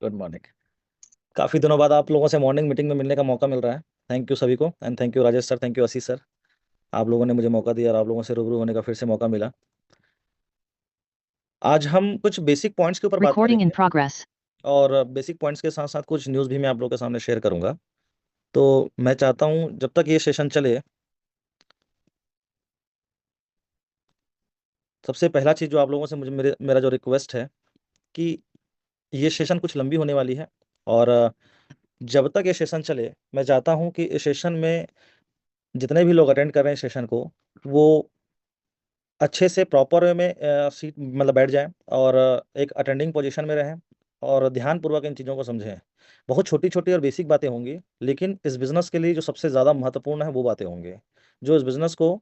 Good morning. काफ़ी दिनों बाद आप लोगों से मॉर्निंग मीटिंग में मिलने का मौका मिल रहा है। थैंक यू सभी को, and thank you Rajesh sir, thank you Ashish sir. आप लोगों ने मुझे मौका दिया और आप लोगों से रूबरू होने का फिर से मौका मिला। आज हम कुछ बेसिक पॉइंट्स के ऊपर बात Recording in करेंगे progress. और बेसिक पॉइंट्स के साथ साथ कुछ न्यूज़ भी मैं आप लोगों के सामने शेयर करूंगा। तो मैं चाहता हूं जब तक ये सेशन चले, सबसे पहला चीज़ जो आप लोगों से मुझे मेरा जो रिक्वेस्ट है कि ये सेशन कुछ लंबी होने वाली है। और जब तक ये सेशन चले, मैं चाहता हूं कि इस सेशन में जितने भी लोग अटेंड कर रहे हैं सेशन को, वो अच्छे से प्रॉपर वे में सीट मतलब बैठ जाएं और एक अटेंडिंग पोजीशन में रहें और ध्यानपूर्वक इन चीज़ों को समझें। बहुत छोटी छोटी और बेसिक बातें होंगी, लेकिन इस बिज़नेस के लिए जो सबसे ज़्यादा महत्वपूर्ण है वो बातें होंगी जो इस बिज़नेस को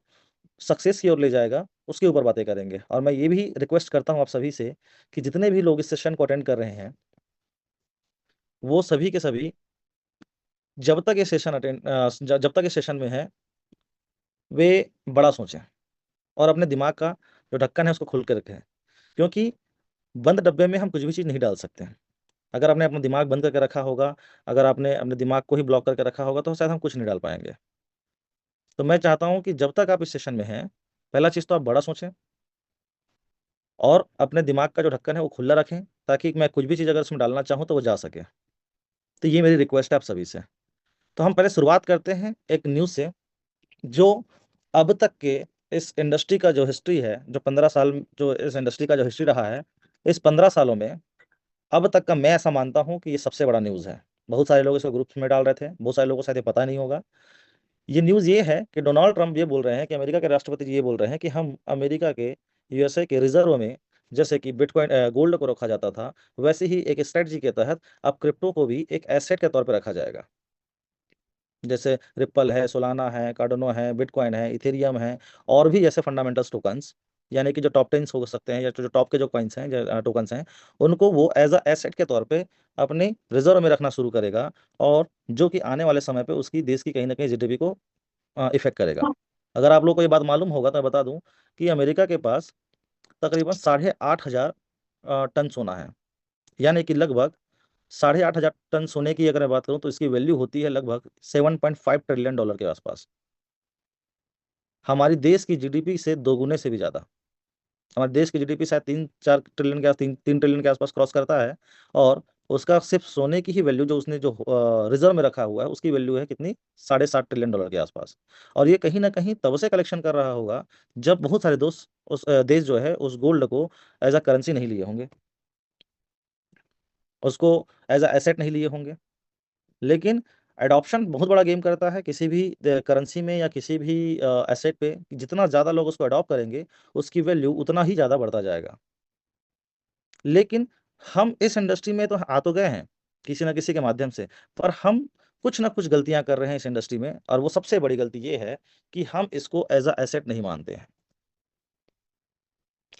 सक्सेस की ओर ले जाएगा, उसके ऊपर बातें करेंगे। और मैं ये भी रिक्वेस्ट करता हूँ आप सभी से कि जितने भी लोग इस सेशन को अटेंड कर रहे हैं, वो सभी के सभी जब तक ये सेशन जब तक ये सेशन में है, वे बड़ा सोचें और अपने दिमाग का जो ढक्कन है उसको खुल के रखें। क्योंकि बंद डब्बे में हम कुछ भी चीज़ नहीं डाल सकते हैं। अगर आपने अपना दिमाग बंद करके रखा होगा, अगर आपने अपने दिमाग को ही ब्लॉक करके रखा होगा, तो शायद हम कुछ नहीं डाल पाएंगे। तो मैं चाहता हूं कि जब तक आप इस सेशन में हैं, पहला चीज़ तो आप बड़ा सोचें और अपने दिमाग का जो ढक्कन है वो खुला रखें, ताकि मैं कुछ भी चीज़ अगर उसमें डालना चाहूँ तो वो जा सके। तो ये मेरी रिक्वेस्ट है आप सभी से। तो हम पहले शुरुआत करते हैं एक न्यूज़ से, जो अब तक के इस इंडस्ट्री का जो हिस्ट्री है, जो 15 साल जो इस इंडस्ट्री का जो हिस्ट्री रहा है, इस 15 सालों में अब तक का मैं ऐसा मानता हूं कि ये सबसे बड़ा न्यूज़ है। बहुत सारे लोग इसको ग्रुप्स में डाल रहे थे, बहुत सारे लोगों को शायद ये पता नहीं होगा। ये न्यूज़ ये है कि डोनाल्ड ट्रंप ये बोल रहे हैं कि अमेरिका के राष्ट्रपति जी ये बोल रहे हैं कि हम अमेरिका के यूएसए के रिजर्व में, जैसे कि बिटकॉइन गोल्ड को रखा जाता था, वैसे ही एक स्ट्रेटजी के तहत अब क्रिप्टो को भी एक एसेट के तौर पर रखा जाएगा। जैसे रिप्पल है, सोलाना है, कार्डोनो है, बिटकॉइन है, इथेरियम है, और भी जैसे फंडामेंटल्स टोकन्स, यानी कि जो टॉप 10 हो सकते हैं या जो टॉप के जो कॉइन्स हैं, जो टोकन्स हैं, उनको वो एज अ एसेट के तौर पे अपने रिजर्व में रखना शुरू करेगा, और जो कि आने वाले समय पे उसकी देश की कहीं ना कहीं जीडीपी को इफेक्ट करेगा। अगर आप लोग को ये बात मालूम होगा तो मैं बता दूं कि अमेरिका के पास तकरीबन 8,500 टन सोना है। यानी कि लगभग 8,500 टन सोने की अगर मैं बात करूं तो इसकी वैल्यू होती है लगभग $7.5 ट्रिलियन के आसपास। हमारी देश की जीडीपी से 2 गुने से भी ज़्यादा। हमारे देश की जीडीपी शायद 3-4 ट्रिलियन के 3 ट्रिलियन के आसपास क्रॉस करता है, और उसका सिर्फ सोने की ही वैल्यू जो उसने जो रिजर्व में रखा हुआ है, उसकी वैल्यू है कितनी, $7.5 ट्रिलियन के आसपास। और ये कहीं ना कहीं तब से कलेक्शन कर रहा होगा जब बहुत सारे दोस्त उस देश जो है उस गोल्ड को एज अ करेंसी नहीं लिए होंगे, उसको एज अ एसेट नहीं लिए होंगे। लेकिन एडॉप्शन बहुत बड़ा गेम करता है किसी भी करेंसी में या किसी भी एसेट पे। जितना ज़्यादा लोग उसको अडॉप्ट करेंगे, उसकी वैल्यू उतना ही ज़्यादा बढ़ता जाएगा। लेकिन हम इस इंडस्ट्री में तो आ तो गए हैं किसी ना किसी के माध्यम से, पर हम कुछ ना कुछ गलतियां कर रहे हैं इस इंडस्ट्री में, और वो सबसे बड़ी गलती ये है कि हम इसको एज अ एसेट नहीं मानते हैं।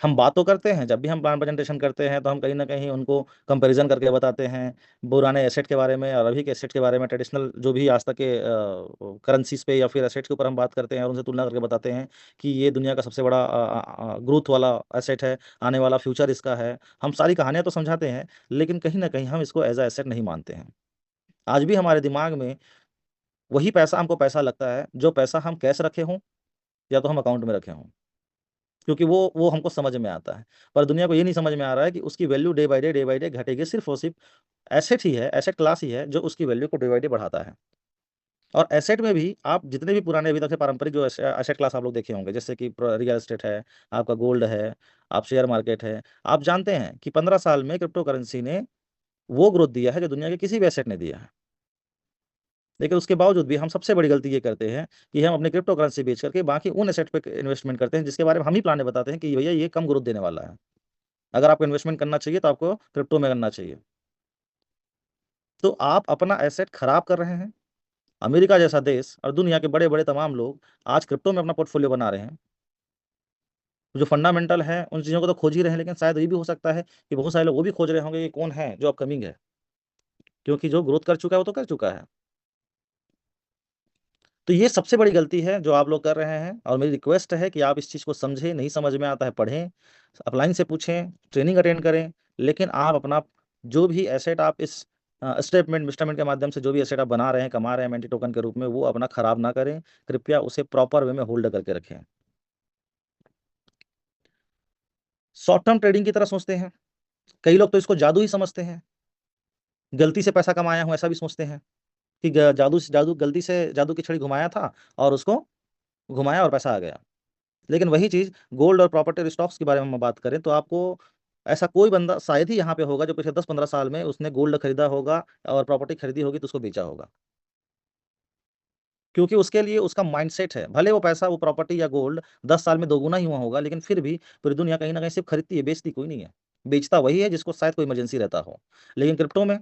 हम बात तो करते हैं, जब भी हम प्लान प्रेजेंटेशन करते हैं तो हम कहीं ना कहीं उनको कंपैरिजन करके बताते हैं पुराने एसेट के बारे में और अभी के एसेट के बारे में। ट्रेडिशनल जो भी आज तक के करेंसीज पे या फिर एसेट के ऊपर हम बात करते हैं और उनसे तुलना करके बताते हैं कि ये दुनिया का सबसे बड़ा ग्रोथ वाला एसेट है, आने वाला फ्यूचर इसका है। हम सारी कहानियां तो समझाते हैं, लेकिन कहीं ना कहीं हम इसको एज अ एसेट नहीं मानते हैं। आज भी हमारे दिमाग में वही पैसा हमको पैसा लगता है जो पैसा हम कैश रखे हों या तो हम अकाउंट में रखे हों, क्योंकि वो हमको समझ में आता है। पर दुनिया को ये नहीं समझ में आ रहा है कि उसकी वैल्यू डे बाई डे घटेगी। सिर्फ और सिर्फ एसेट ही है, एसेट क्लास ही है जो उसकी वैल्यू को डे बाई डे बढ़ाता है। और एसेट में भी आप जितने भी पुराने अभी तक के पारंपरिक जो एसेट क्लास आप लोग देखे होंगे, जैसे कि रियल एस्टेट है, आपका गोल्ड है, आप शेयर मार्केट है, आप जानते हैं कि 15 साल में क्रिप्टो करेंसी ने वो ग्रोथ दिया है जो दुनिया के किसी भी एसेट ने दिया है। लेकिन उसके बावजूद भी हम सबसे बड़ी गलती ये करते हैं कि हम अपने क्रिप्टो करेंसी बेच करके बाकी उन एसेट पे इन्वेस्टमेंट करते हैं जिसके बारे में हम ही प्लान बताते हैं कि भैया ये कम ग्रोथ देने वाला है। अगर आपको इन्वेस्टमेंट करना चाहिए तो आपको क्रिप्टो में करना चाहिए। तो आप अपना एसेट खराब कर रहे हैं। अमेरिका जैसा देश और दुनिया के बड़े बड़े तमाम लोग आज क्रिप्टो में अपना पोर्टफोलियो बना रहे हैं। जो फंडामेंटल है उन चीज़ों को तो खोज ही रहे हैं, लेकिन शायद ये भी हो सकता है कि बहुत सारे लोग वो भी खोज रहे होंगे कि कौन है जो अपकमिंग है, क्योंकि जो ग्रोथ कर चुका है वो तो कर चुका है। तो ये सबसे बड़ी गलती है जो आप लोग कर रहे हैं, और मेरी रिक्वेस्ट है कि आप इस चीज़ को समझें। नहीं समझ में आता है पढ़ें, अपलाइन से पूछें, ट्रेनिंग अटेंड करें, लेकिन आप अपना जो भी एसेट आप इस स्टेटमेंट इंस्ट्रूमेंट के माध्यम से जो भी एसेट आप बना रहे हैं, कमा रहे हैं एमएनटी टोकन के रूप में, वो अपना खराब ना करें, कृपया उसे प्रॉपर वे में होल्ड करके रखें। शॉर्ट टर्म ट्रेडिंग की तरह सोचते हैं, कई लोग तो इसको जादू ही समझते हैं, गलती से पैसा कमाया हूं ऐसा भी सोचते हैं कि जादू जादू गलती से जादू की छड़ी घुमाया था और उसको घुमाया और पैसा आ गया। लेकिन वही चीज गोल्ड और प्रॉपर्टी और स्टॉक्स के बारे में हम बात करें तो आपको ऐसा कोई बंदा शायद ही यहाँ पे होगा जो पिछले 10-15 साल में उसने गोल्ड खरीदा होगा और प्रॉपर्टी खरीदी होगी तो उसको बेचा होगा, क्योंकि उसके लिए उसका माइंडसेट है। भले वो पैसा, वो प्रॉपर्टी या गोल्ड 10 साल में दोगुना ही हुआ होगा, लेकिन फिर भी पूरी दुनिया कहीं ना कहीं सिर्फ खरीदती है, बेचती कोई नहीं है। बेचता वही है जिसको शायद कोई इमरजेंसी रहता हो। लेकिन क्रिप्टो में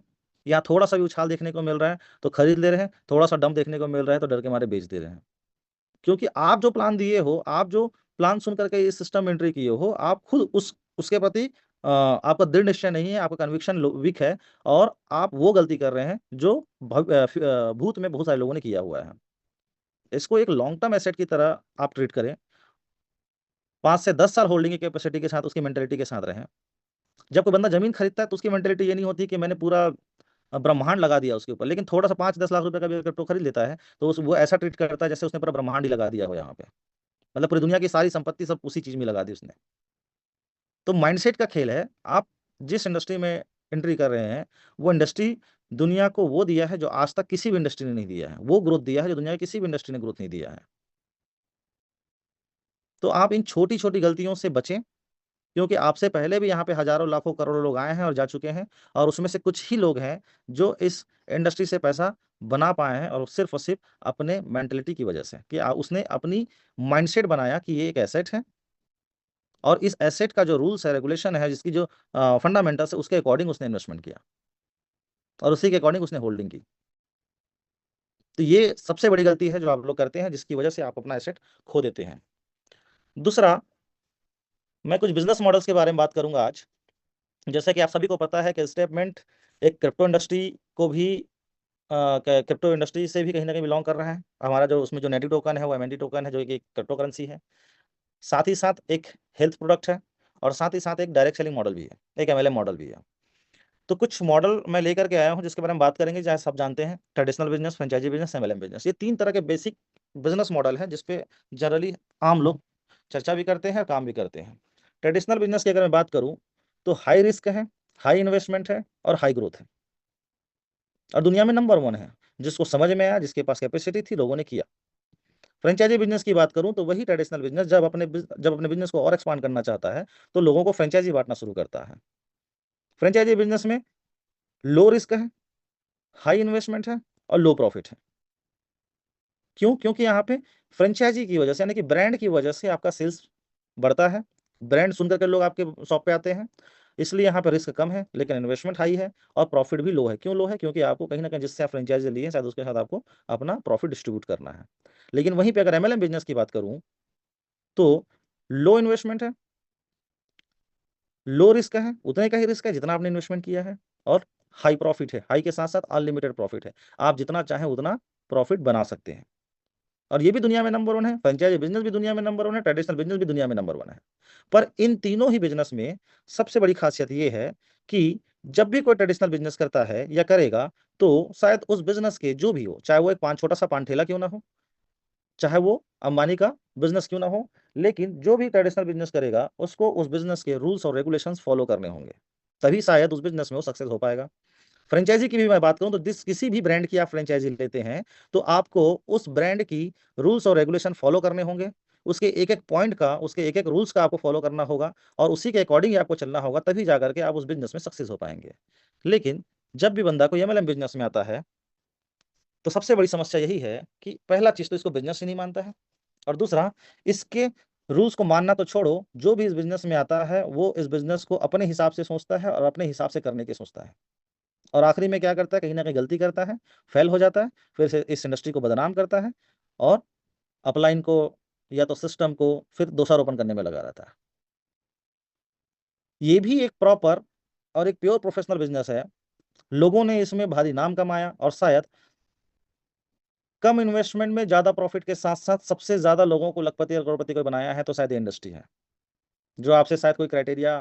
यहाँ थोड़ा सा भी उछाल देखने को मिल रहा है तो खरीद ले रहे हैं, थोड़ा सा डंप देखने को मिल रहा है तो डर के मारे बेच दे रहे हैं। क्योंकि आप जो प्लान दिए हो, आप जो प्लान सुन करके इस सिस्टम में एंट्री किए हो, आप खुद उसके प्रति आपका दृढ़ निश्चय नहीं है, आपका कन्विक्शन वीक है, और आप वो गलती कर रहे हैं जो भूत में बहुत सारे लोगों ने किया हुआ है। इसको एक लॉन्ग टर्म एसेट की तरह आप ट्रीट करें, 5 से 10 साल होल्डिंग की कैपेसिटी के साथ, उसकी मेंटेलिटी के साथ रहें। जब कोई बंदा जमीन खरीदता है तो उसकी मेंटेलिटी ये नहीं होती कि मैंने पूरा ब्रह्मांड लगा दिया उसके ऊपर, लेकिन थोड़ा सा 5-10 लाख रुपए का भी क्रिप्टो खरीद लेता है तो वो ऐसा ट्रीट करता है जैसे उसने पूरा ब्रह्मांड ही लगा दिया हो यहाँ पे, मतलब पूरी दुनिया की सारी संपत्ति सब उसी चीज में लगा दी उसने। तो माइंडसेट का खेल है। आप जिस इंडस्ट्री में एंट्री कर रहे हैं, वो इंडस्ट्री दुनिया को वो दिया है जो आज तक किसी भी इंडस्ट्री ने नहीं दिया है, वो ग्रोथ दिया है जो दुनिया की किसी भी इंडस्ट्री ने ग्रोथ नहीं दिया है। तो आप इन छोटी छोटी गलतियों से बचें, क्योंकि आपसे पहले भी यहाँ पे हजारों लाखों करोड़ों लोग आए हैं और जा चुके हैं, और उसमें से कुछ ही लोग हैं जो इस इंडस्ट्री से पैसा बना पाए हैं, और सिर्फ अपने मेंटेलिटी की वजह से कि उसने अपनी माइंडसेट बनाया कि ये एक एसेट है, और इस एसेट का जो रूल्स है, रेगुलेशन है, जिसकी जो फंडामेंटल्स है, उसके अकॉर्डिंग उसने इन्वेस्टमेंट किया और उसी के अकॉर्डिंग उसने होल्डिंग की। तो ये सबसे बड़ी गलती है जो आप लोग करते हैं, जिसकी वजह से आप अपना एसेट खो देते हैं। दूसरा, मैं कुछ बिजनेस मॉडल्स के बारे में बात करूंगा आज। जैसे कि आप सभी को पता है कि स्टेटमेंट एक क्रिप्टो इंडस्ट्री को भी क्रिप्टो इंडस्ट्री से भी कहीं ना कहीं बिलोंग कर रहा है। हमारा जो उसमें जो नेटिव टोकन है वो एमएनटी टोकन है, जो कि क्रिप्टो करेंसी है। साथ ही साथ एक हेल्थ प्रोडक्ट है, और साथ ही साथ एक डायरेक्ट सेलिंग मॉडल भी है, एक एमएलएम मॉडल भी है। तो कुछ मॉडल मैं लेकर के आया हूँ जिसके बारे में बात करेंगे। जैसे सब जानते हैं, traditional business, franchisee business, MLM business, ये 3 तरह के बेसिक बिजनेस मॉडल हैं जिसपे जनरली आम लोग चर्चा भी करते हैं, काम भी करते हैं। ट्रेडिशनल बिजनेस की अगर मैं बात करूं तो हाई रिस्क है, हाई इन्वेस्टमेंट है और हाई ग्रोथ है, और दुनिया में नंबर 1 है। जिसको समझ में आया, जिसके पास कैपेसिटी थी, लोगों ने किया। फ्रेंचाइजी बिजनेस की बात करूं तो वही ट्रेडिशनल बिजनेस जब अपने बिजनेस को और एक्सपांड करना चाहता है तो लोगों को फ्रेंचाइजी बांटना शुरू करता है। फ्रेंचाइजी बिजनेस में लो रिस्क है, हाई इन्वेस्टमेंट है और लो प्रॉफिट है। क्यों? क्योंकि यहाँ पे फ्रेंचाइजी की वजह से, यानी कि ब्रांड की वजह से आपका सेल्स बढ़ता है। ब्रांड सुनकर के लोग आपके शॉप पे आते हैं, इसलिए यहाँ पे रिस्क कम है, लेकिन इन्वेस्टमेंट हाई है और प्रॉफिट भी लो है। क्यों लो है? क्योंकि आपको कहीं ना कहीं जिससे आप फ्रेंचाइजी लिए हैं, शायद उसके साथ आपको अपना प्रॉफिट डिस्ट्रीब्यूट करना है। लेकिन वहीं पे अगर एमएलएम बिजनेस की बात करूं तो लो इन्वेस्टमेंट है, लो रिस्क है, उतने का ही रिस्क है जितना आपने इन्वेस्टमेंट किया है, और हाई प्रॉफिट है। हाई के साथ साथ अनलिमिटेड प्रॉफिट है, आप जितना चाहें उतना प्रॉफिट बना सकते हैं। और ये भी दुनिया में नंबर 1 है, फ्रेंचाइजी बिजनेस भी दुनिया में नंबर 1 है, ट्रेडिशनल बिजनेस भी दुनिया में नंबर 1 है। पर इन तीनों ही बिजनेस में सबसे बड़ी खासियत ये है कि जब भी कोई ट्रेडिशनल बिजनेस करता है या करेगा, तो शायद उस बिजनेस के जो भी हो, चाहे वो एक छोटा सा पान ठेला क्यों ना हो, चाहे वो अंबानी का बिजनेस क्यों ना हो, लेकिन जो भी ट्रेडिशनल बिजनेस करेगा उसको उस बिजनेस के रूल्स और रेगुलेशंस फॉलो करने होंगे, तभी शायद उस बिजनेस में वो सक्सेस हो पाएगा। फ्रेंचाइजी की भी मैं बात करूं तो किसी भी ब्रांड की आप फ्रेंचाइजी लेते हैं तो आपको उस ब्रांड की रूल्स और रेगुलेशन फॉलो करने होंगे, उसके एक एक पॉइंट का, उसके एक एक रूल्स का आपको फॉलो करना होगा, और उसी के अकॉर्डिंग आपको चलना होगा, तभी जाकर के आप उस बिजनेस में सक्सेस हो पाएंगे। लेकिन जब भी बंदा कोई एमएलएम बिजनेस में आता है तो सबसे बड़ी समस्या यही है कि पहला चीज तो इसको बिजनेस ही नहीं मानता है, और दूसरा, इसके रूल्स को मानना तो छोड़ो, जो भी इस बिजनेस में आता है वो इस बिजनेस को अपने हिसाब से सोचता है और अपने हिसाब से करने की सोचता है, और आखिरी में क्या करता है? कहीं ना कहीं गलती करता है, फेल हो जाता है, फिर से इस इंडस्ट्री को बदनाम करता है, और अपलाइन को या तो सिस्टम को फिर दोषारोपण करने में लगा रहता है। ये भी एक प्रॉपर और एक प्योर प्रोफेशनल बिजनेस है। लोगों ने इसमें भारी नाम कमाया, और शायद कम इन्वेस्टमेंट में ज्यादा प्रॉफिट के साथ साथ सबसे ज्यादा लोगों को लखपति और करोड़पति को बनाया है तो शायद ये इंडस्ट्री है, जो आपसे शायद कोई क्राइटेरिया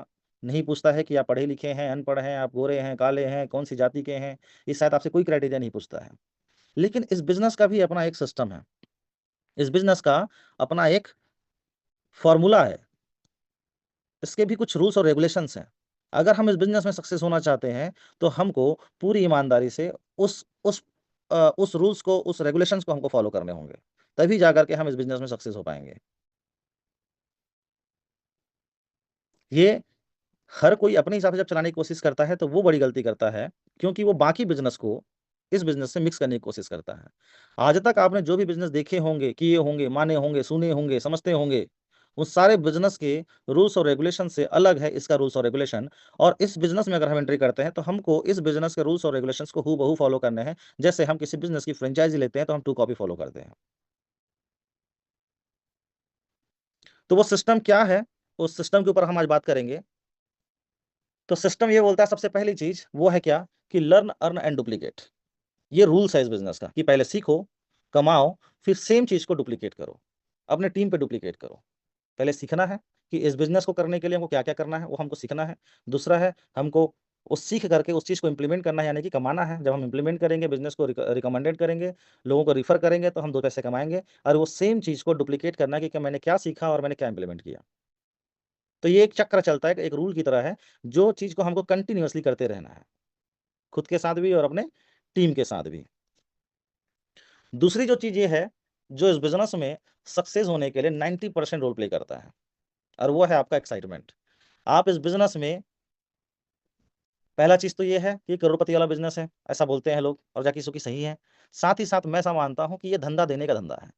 नहीं पूछता है कि आप पढ़े लिखे हैं, अनपढ़ हैं, आप गोरे हैं, काले हैं, कौन सी जाति के हैं, ये शायद आपसे कोई क्राइटेरिया नहीं पूछता है। लेकिन इस बिज़नेस का भी अपना एक सिस्टम है। इस बिज़नेस का अपना एक फ़ॉर्मूला है। इसके भी कुछ रूल्स और रेगुलेशंस हैं। अगर हम इस बिज़नेस में सक्सेस होना चाहते हैं, तो हमको पूरी ईमानदारी से उस रूल्स को, उस रेगुलेशंस को हमको फ़ॉलो करने होंगे। तभी जाकर के हम इस बिज़नेस में सक्सेस हो पाएँगे। ये हर कोई अपने हिसाब से जब चलाने की कोशिश करता है, तो वो बड़ी गलती करता है, क्योंकि वो बाकी बिज़नेस को इस बिज़नेस से मिक्स करने की कोशिश करता है। आज तक आपने जो भी बिज़नेस देखे होंगे, किए होंगे, माने होंगे, सुने होंगे, समझते होंगे, उस सारे बिज़नेस के रूल्स और रेगुलेशन से अलग है इसका रूल्स और रेगुलेशन। और इस बिज़नेस में अगर हम एंट्री करते हैं, तो हमको इस बिज़नेस के रूल्स और रेगुलेशंस को हूबहू फ़ॉलो करने हैं। जैसे हम किसी बिज़नेस की फ्रैंचाइज़ी लेते हैं, तो हम 2 कॉपी फ़ॉलो करते हैं। तो वो सिस्टम क्या है? उस सिस्टम के ऊपर हम आज बात करेंगे। तो सिस्टम ये बोलता है, सबसे पहली चीज़ वो है क्या, कि लर्न, अर्न एंड डुप्लीकेट। ये रूल्स है इस बिज़नेस का, कि पहले सीखो, कमाओ, फिर सेम चीज़ को डुप्लीकेट करो। अपने टीम पे डुप्लीकेट करो। पहले सीखना है कि इस बिज़नेस को करने के लिए हमको क्या-क्या करना है, वो हमको सीखना है। दूसरा है, हमको उस सीख करके उस चीज़ को इम्प्लीमेंट करना है, यानी कि कमाना है। जब हम इम्प्लीमेंट करेंगे, बिज़नेस को रिकमेंडेड करेंगे, लोगों को रेफर करेंगे, तो हम 2 पैसे कमाएँगे। और वो सेम चीज़ को डुप्लीकेट करना है कि मैंने क्या सीखा और मैंने क्या इम्प्लीमेंट किया। तो ये एक चक्र चलता है, एक रूल की तरह है, जो चीज़ को हमको कंटीन्यूअसली करते रहना है, खुद के साथ भी और अपने टीम के साथ भी। दूसरी जो चीज़ ये है, जो इस बिज़नेस में सक्सेस होने के लिए 90% रोल प्ले करता है, और वो है आपका एक्साइटमेंट। आप इस बिज़नेस में, पहला चीज़ तो ये है कि करोड़पति वाला बिज़नेस है, ऐसा बोलते हैं लोग, और जाके सो कि सही है। साथ ही साथ मैं ऐसा मानता हूँ कि ये धंधा देने का धंधा है।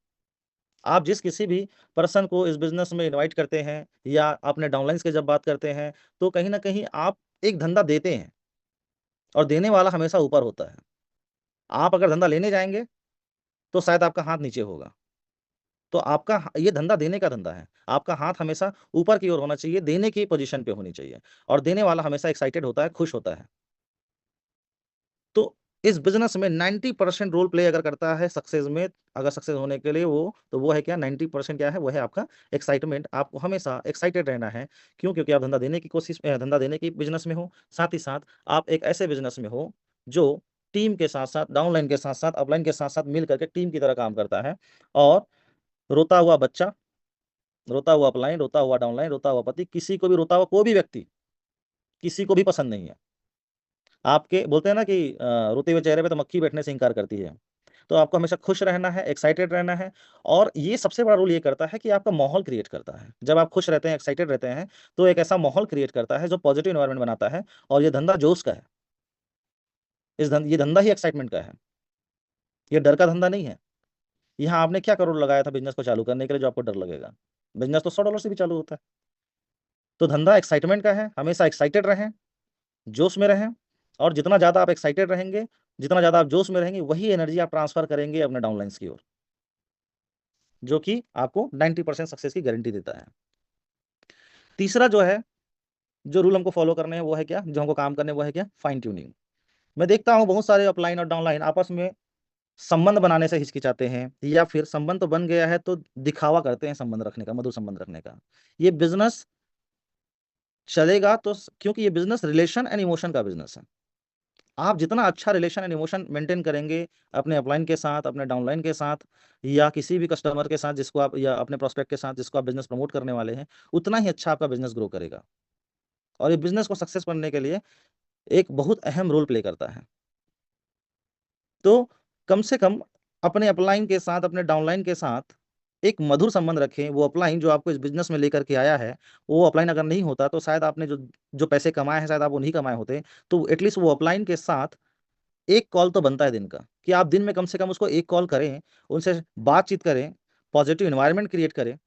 आप जिस किसी भी पर्सन को इस बिज़नेस में इनवाइट करते हैं, या अपने डाउनलाइन्स की जब बात करते हैं, तो कहीं न कहीं आप एक धंधा देते हैं, और देने वाला हमेशा ऊपर होता है। आप अगर धंधा लेने जाएँगे, तो शायद आपका हाथ नीचे होगा। तो आपका ये धंधा देने का धंधा है। आपका हाथ हमेशा ऊपर की ओर होना चाहिए, देने की पोज़ीशन पे होनी चाहिए, और देने वाला हमेशा एक्साइटेड होता है, खुश होता है। तो इस बिज़नेस में 90% रोल प्ले अगर करता है सक्सेस में, अगर सक्सेस होने के लिए वो, तो वो है क्या, 90% क्या है, वो है आपका एक्साइटमेंट। आपको हमेशा एक्साइटेड रहना है। क्यों? क्योंकि आप धंधा देने की बिज़नेस में हो। साथ ही साथ आप एक ऐसे बिज़नेस में हो, जो टीम के साथ-साथ, डाउनलाइन के साथ-साथ, अपलाइन के साथ-साथ मिल करके टीम की तरह काम करता है। और रोता हुआ बच्चा, रोता हुआ अपलाइन, रोता हुआ डाउनलाइन, रोता हुआ पति, किसी को भी, रोता हुआ कोई भी व्यक्ति, किसी को भी पसंद नहीं है। आपके बोलते हैं ना कि रोते हुए चेहरे पे तो मक्खी बैठने से इनकार करती है। तो आपको हमेशा खुश रहना है, एक्साइटेड रहना है, और ये सबसे बड़ा रोल ये करता है कि आपका माहौल क्रिएट करता है। जब आप खुश रहते हैं, एक्साइटेड रहते हैं, तो एक ऐसा माहौल क्रिएट करता है जो पॉजिटिव एनवायरनमेंट बनाता है, और ये धंधा जोश का है। ये धंधा ही एक्साइटमेंट का है। ये डर का धंधा नहीं है। यहाँ आपने क्या करोड़ लगाया था बिज़नेस को चालू करने के लिए जो आपको डर लगेगा? बिज़नेस तो $100 से भी चालू होता है। तो धंधा एक्साइटमेंट का है, हमेशा एक्साइटेड रहें, जोश में रहें, और जितना ज़्यादा आप एक्साइटेड रहेंगे, जितना ज़्यादा आप जोश में रहेंगे, वही एनर्जी आप ट्रांसफ़र करेंगे अपने डाउनलाइन्स की ओर, जो कि आपको 90% सक्सेस की गारंटी देता है। तीसरा जो है, जो रूल हमको फ़ॉलो करने हैं, वो है क्या? जो हमको काम करने हैं, वो है क्या? Fine tuning. मैं देखता हूँ बहुत सारे अपलाइन और डाउनलाइन आपस में संबंध बनाने से हिचकिचाते हैं, या फिर संबंध तो बन गया है, तो दिखावा करते हैं संबंध रखने का, मधुर संबंध रखने का। ये बिज़नेस चलेगा तो क्योंकि ये बिज़नेस रिलेशन एंड इमोशन का बिज़नेस है। आप जितना अच्छा रिलेशन एंड इमोशन मेंटेन करेंगे अपने अपलाइन के साथ, अपने डाउनलाइन के साथ, या किसी भी कस्टमर के साथ जिसको आप, या अपने प्रोस्पेक्ट के साथ जिसको आप बिज़नेस प्रमोट करने वाले हैं, उतना ही अच्छा आपका बिज़नेस ग्रो करेगा। और ये बिज़नेस को सक्सेस बनने के लिए एक बहुत अहम रोल प्ले करता है। तो कम से कम अपने अपलाइन के साथ, अपने डाउनलाइन के साथ एक मधुर संबंध रखें। वो अपलाइन जो आपको इस बिज़नेस में लेकर के आया है, वो अपलाइन अगर नहीं होता, तो शायद आपने जो जो पैसे कमाए हैं, शायद आप वो नहीं कमाए होते। तो एटलीस्ट वो अपलाइन के साथ 1 कॉल तो बनता है दिन का, कि आप दिन में कम से कम उसको 1 कॉल करें, उनसे बातचीत करें, पॉज़िटिव एनवायरनमेंट क्रिएट करें,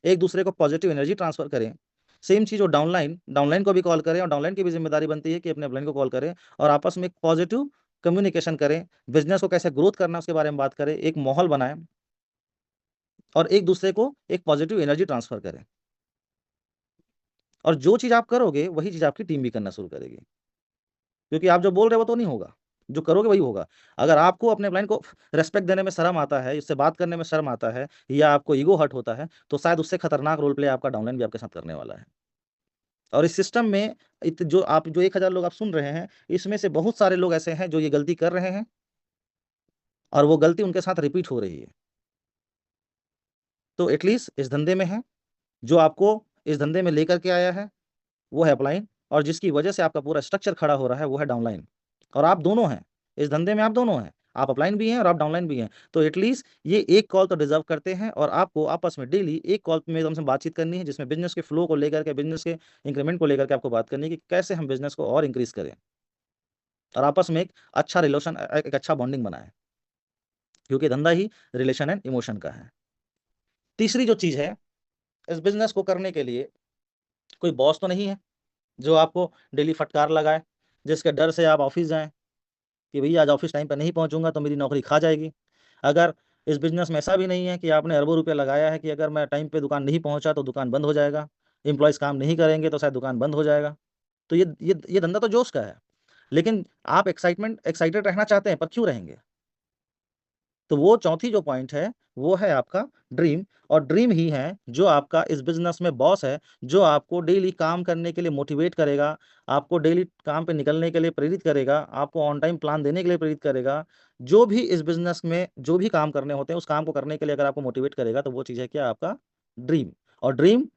एक-दूसरे को पॉज़िटिव एनर्जी ट्रांसफ़र करें। सेम चीज़ वो डाउनलाइन को भी कॉल करें, और डाउनलाइन की भी ज़िम्मेदारी बनती है कि अपने अपलाइन को कॉल करें, और आपस में एक पॉज़िटिव कम्युनिकेशन करें, बिज़नेस को कैसे ग्रोथ करना है उसके बारे में बात करें, एक माहौल बनाएँ, और एक-दूसरे को एक पॉज़िटिव एनर्जी ट्रांसफ़र करें। और जो चीज़ आप करोगे, वही चीज़ आपकी टीम भी करना शुरू करेगी। क्योंकि आप जो बोल रहे हो वो तो नहीं होगा, जो करोगे वही होगा। अगर आपको अपने अपलाइन को रिस्पेक्ट देने में शर्म आता है, इससे बात करने में शर्म आता है, या आपको ईगो हर्ट होता है, तो शायद उससे खतरनाक रोल प्ले आपका डाउनलाइन भी आपके साथ करने वाला है। और इस सिस्टम में जो 1000 लोग आप सुन रहे हैं, इसमें से बहुत सारे लोग ऐसे हैं जो ये गलती कर रहे हैं और वो गलती उनके साथ रिपीट हो रही है। तो एटलीस्ट इस धंधे में है, जो आपको इस धंधे में लेकर के आया है, वो है अपलाइन, और जिसकी वजह से आपका पूरा स्ट्रक्चर खड़ा हो रहा है, वो है डाउनलाइन। और आप दोनों हैं, इस धंधे में आप दोनों हैं, आप अपलाइन भी हैं और आप डाउनलाइन भी हैं। तो एटलीस्ट ये एक कॉल तो डिज़र्व करते हैं, और आपको आपस में डेली एक कॉल में एकदम से बातचीत करनी है, जिसमें बिज़नेस के फ्लो को लेकर के, बिज़नेस के इंक्रीमेंट को लेकर के आपको बात करनी है कि कैसे हम बिज़नेस को और इंक्रीज़ करें और आपस में एक अच्छा रिलेशन, एक अच्छा बॉन्डिंग बनाएँ, क्योंकि धंधा ही रिलेशन एंड इमोशन का है। तीसरी जो चीज़ है, इस बिज़नेस को करने के लिए कोई बॉस तो नहीं है, जो आपको डेली फटकार लगाए, जिसके डर से आप ऑफ़िस जाएँ कि भैया आज ऑफ़िस टाइम पे नहीं पहुँचूँगा तो मेरी नौकरी खा जाएगी। अगर इस बिज़नेस में ऐसा भी नहीं है कि आपने अरबों रुपए लगाया है कि अगर मैं टाइम पे दुकान नहीं पहुँचा तो दुकान बंद हो जाएगा, एम्प्लॉइज़ काम नहीं करेंगे तो शायद दुकान बंद हो जाएगा। तो ये धंधा तो जोश का है, लेकिन आप एक्साइटेड रहना चाहते हैं, पर क्यों रहेंगे? तो वो चौथी जो पॉइंट है, वो है आपका ड्रीम, और ड्रीम ही है जो आपका इस बिज़नेस में बॉस है, जो आपको डेली काम करने के लिए मोटिवेट करेगा, आपको डेली काम पे निकलने के लिए प्रेरित करेगा, आपको ऑन टाइम प्लान देने के लिए प्रेरित करेगा। जो भी इस बिज़नेस में जो भी काम करने होते हैं, उस काम को करने के लिए अगर आपको मोटिवेट करेगा, तो वो चीज़ है क्या? आपका ड्रीम। और ड्रीम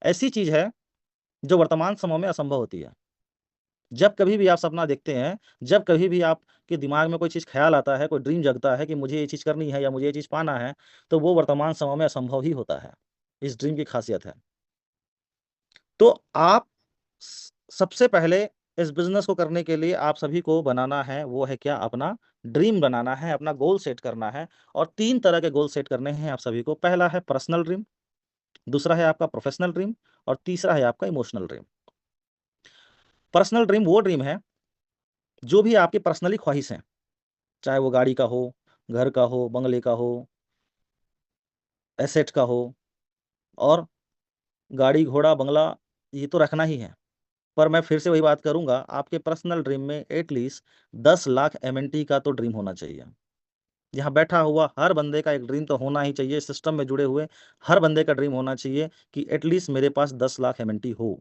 ऐसी चीज़ है, जो वर्तमान समय में असंभव होती है। जब कभी भी आप सपना देखते हैं, जब कभी भी आपके दिमाग में कोई चीज़ ख़्याल आता है, कोई ड्रीम जगता है कि मुझे ये चीज़ करनी है या मुझे ये चीज़ पाना है, तो वो वर्तमान समय में असंभव ही होता है। इस ड्रीम की ख़ासियत है। तो आप स सबसे पहले इस बिज़नेस को करने के लिए आप सभी को बनाना है, वो है क्या? अपना ड्रीम बनाना है, अपना गोल सेट करना है, और 3 तरह के गोल सेट करने हैं आप सभी को। पहला है पर्सनल ड्रीम, दूसरा है आपका प्रोफ़ेशनल ड्रीम, और तीसरा है आपका इमोशनल ड्रीम। पर्सनल ड्रीम वो ड्रीम है, जो भी आपकी पर्सनली ख़्वाहिश है। चाहे वो गाड़ी का हो, घर का हो, बंगले का हो, एसेट का हो, और गाड़ी, घोड़ा, बंगला ये तो रखना ही है। पर मैं फिर से वही बात करूँगा, आपके पर्सनल ड्रीम में एट लीस्ट 10 लाख एमएनटी का तो ड्रीम होना चाहिए। यहाँ बैठा हुआ हर बंदे का एक ड्रीम तो होना ही चाहिए, सिस्टम में जुड़े हुए हर बंदे का ड्रीम होना चाहिए कि एट लीस्ट मेरे पास 10 लाख एमएनटी हो।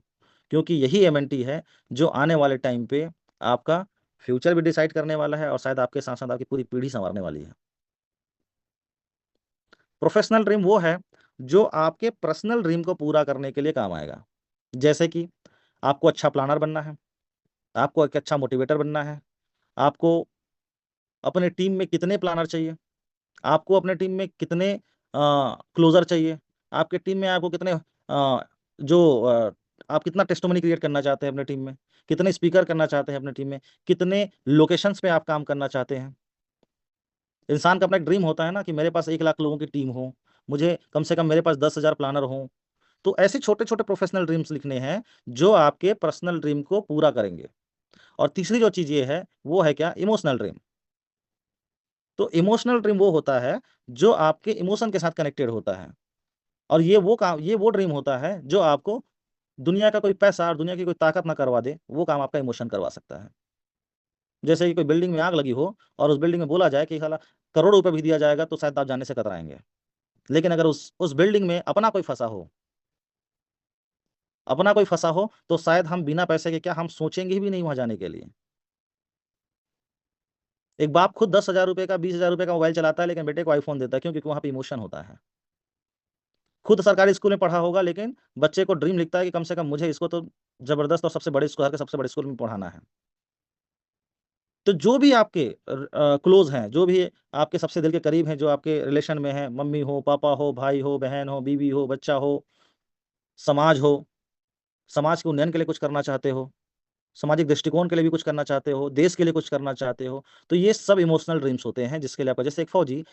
क्योंकि यही एमएनटी है जो आने वाले टाइम पे आपका फ्यूचर भी डिसाइड करने वाला है, और शायद आपके साथ-साथ आपकी पूरी पीढ़ी सँवारने वाली है। प्रोफेशनल ड्रीम वो है, जो आपके पर्सनल ड्रीम को पूरा करने के लिए काम आएगा। जैसे कि आपको अच्छा प्लानर बनना है, आपको एक अच्छा मोटिवेटर बनना है, आपको अपने टीम में कितने प्लानर चाहिए, आपको अपने टीम में कितने क्लोज़र चाहिए, आपके टीम में आपको कितने आप कितना टेस्टिमनी क्रिएट करना चाहते हैं अपने टीम में, कितने स्पीकर करना चाहते हैं अपने टीम में, कितने लोकेशंस पे आप काम करना चाहते हैं। इंसान का अपना एक ड्रीम होता है ना कि मेरे पास 1 लाख लोगों की टीम हो, मुझे कम से कम मेरे पास 10,000 प्लानर हों। तो ऐसे छोटे-छोटे प्रोफ़ेशनल ड्रीम्स लिखने हैं, जो आपके पर्सनल ड्रीम को पूरा करेंगे। और तीसरी जो चीज़ ये है, वो है क्या? Emotional dream. तो इमोशनल ड्रीम वो होता है, जो आपके इमोशन के साथ कनेक्टेड होता है। और ये वो ड्रीम होता है, जो आपको दुनिया का कोई पैसा और दुनिया की कोई ताकत ना करवा दे, वो काम आपका इमोशन करवा सकता है। जैसे कि कोई बिल्डिंग में आग लगी हो और उस बिल्डिंग में बोला जाए कि साला करोड़ों रुपए भी दिया जाएगा तो शायद आप जाने से कतराएँगे। लेकिन अगर उस बिल्डिंग में अपना कोई फँसा हो, तो शायद हम बिना पैसे के क्या हम सोचेंगे भी नहीं वहाँ जाने के लिए। एक बाप खुद ₹10,000 का, ₹20,000 का मोबाइल चलाता है, लेकिन बेटे को आईफ़ोन देता है, क्यों? क्योंकि वहाँ पे इमोशन होता है। खुद सरकारी स्कूल में पढ़ा होगा, लेकिन बच्चे को ड्रीम लिखता है कि कम से कम मुझे इसको तो ज़बरदस्त और सबसे बड़े शहर के सबसे बड़े स्कूल में पढ़ाना है। तो जो भी आपके क्लोज़ हैं, जो भी आपके सबसे दिल के करीब हैं, जो आपके रिलेशन में हैं, मम्मी हो, पापा हो, भाई हो, बहन हो, बीवी हो, बच्चा हो, समाज हो, समाज के उन्नयन के लिए कुछ करना चाहते हो, सामाजिक दृष्टिकोण के लिए भी कुछ करना चाहते हो, देश के लिए कुछ करना चाहते हो, तो ये सब इमोशनल ड्रीम्स होते हैं, जिसके लिए आपका जैसे एक फौजी,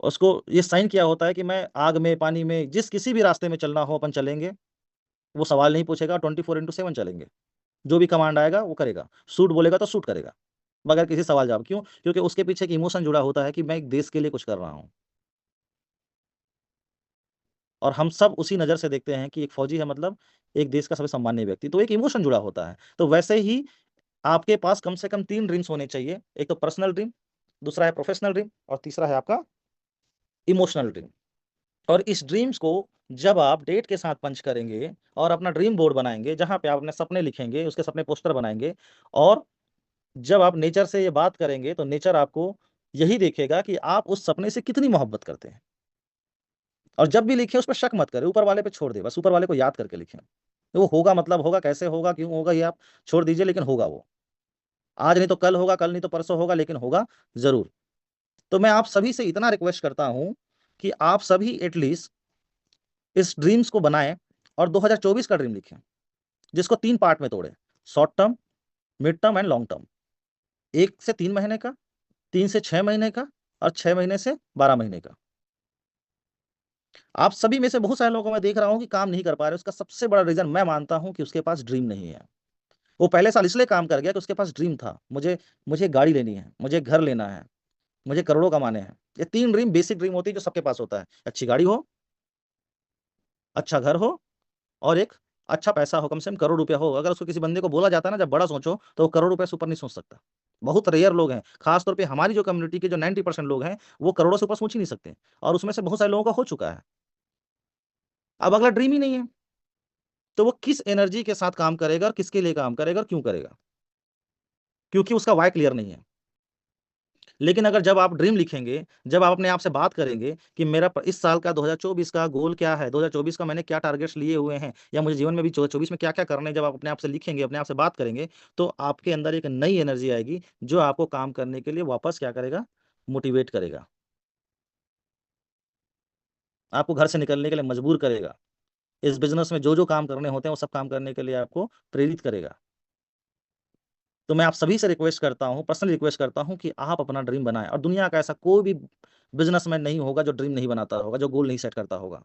उसको ये साइन किया होता है कि मैं आग में, पानी में, जिस किसी भी रास्ते में चलना हो अपन चलेंगे, वो सवाल नहीं पूछेगा, 24/7 चलेंगे। जो भी कमांड आएगा वो करेगा, शूट बोलेगा तो शूट करेगा, बगैर किसी सवाल जवाब। क्यों? क्योंकि उसके पीछे एक इमोशन जुड़ा होता है कि मैं एक देश के लिए कुछ कर रहा हूँ। और हम सब उसी नज़र से देखते हैं कि एक फौजी है, मतलब एक देश का सबसे सम्मानीय व्यक्ति, तो एक इमोशन जुड़ा होता है। तो वैसे ही आपके पास कम से कम 3 ड्रीम्स होने चाहिए, एक तो पर्सनल ड्रीम, दूसरा है प्रोफेशनल ड्रीम, और तीसरा है आपका इमोशनल ड्रीम। और इस ड्रीम्स को जब आप डेट के साथ पंच करेंगे और अपना ड्रीम बोर्ड बनाएंगे, जहां पे आप अपने सपने लिखेंगे, उसके सपने पोस्टर बनाएंगे, और जब आप नेचर से ये बात करेंगे तो नेचर आपको यही देखेगा कि आप उस सपने से कितनी मोहब्बत करते हैं। और जब भी लिखें उस पर शक मत करें, ऊपर वाले पे छोड़ दें, बस ऊपर वाले को याद करके लिखें। तो वो होगा, मतलब होगा, कैसे होगा, क्यों होगा, ये आप छोड़ दीजिए, लेकिन होगा वो। आज नहीं तो कल होगा, कल नहीं तो परसों होगा, लेकिन होगा जरूर। तो मैं आप सभी से इतना रिक्वेस्ट करता हूं कि आप सभी एटलीस्ट इस ड्रीम्स को बनाएं और 2024 का ड्रीम लिखें, जिसको 3 पार्ट में तोड़ें: short term, mid term and long term. 1 से 3 महीने का, 3 से 6 महीने का, और 6 महीने से 12 महीने का। आप सभी में से बहुत सारे लोगों को मैं देख रहा हूं कि काम नहीं कर पा रहे। उसका सबसे बड़ा रीजन मैं मानता हूं कि उसके पास ड्रीम नहीं है। वो पहले साल इसलिए काम कर गया कि उसके पास ड्रीम था, मुझे मुझे गाड़ी लेनी है, मुझे घर लेना है, मुझे करोड़ों कमाने हैं। ये 3 ड्रीम बेसिक ड्रीम होती है जो सबके पास होता है: अच्छी गाड़ी हो, अच्छा घर हो, और एक अच्छा पैसा हो, कम से कम करोड़ रुपया हो। अगर उसको किसी बंदे को बोला जाता है ना, जब बड़ा सोचो, तो वो करोड़ रुपए से ऊपर नहीं सोच सकता। बहुत रेयर लोग हैं, खासतौर पे हमारी जो कम्युनिटी के जो 90% लोग हैं, वो करोड़ों से ऊपर सोच ही नहीं सकते, और उसमें से बहुत सारे लोगों का हो चुका है। अब अगला ड्रीम ही नहीं है, तो वो किस एनर्जी के साथ काम करेगा और किसके लिए काम करेगा और क्यों करेगा? क्योंकि उसका वाई क्लियर नहीं है। लेकिन अगर जब आप ड्रीम लिखेंगे, जब आप अपने आप से बात करेंगे कि मेरा इस साल का 2024 का गोल क्या है, 2024 का मैंने क्या टारगेट्स लिए हुए हैं, या मुझे जीवन में भी 2024 में क्या क्या करना है, जब आप अपने आप से लिखेंगे, अपने आप से बात करेंगे, तो आपके अंदर एक नई एनर्जी आएगी जो आपको काम करने के लिए वापस क्या करेगा? मोटिवेट करेगा, आपको घर से निकलने के लिए मजबूर करेगा। इस बिजनेस में जो जो काम करने होते हैं वो सब काम करने के लिए आपको प्रेरित करेगा। तो मैं आप सभी से रिक्वेस्ट करता हूँ, पर्सनली रिक्वेस्ट करता हूँ कि आप अपना ड्रीम बनाएं। और दुनिया का ऐसा कोई भी बिजनेसमैन नहीं होगा जो ड्रीम नहीं बनाता होगा, जो गोल नहीं सेट करता होगा।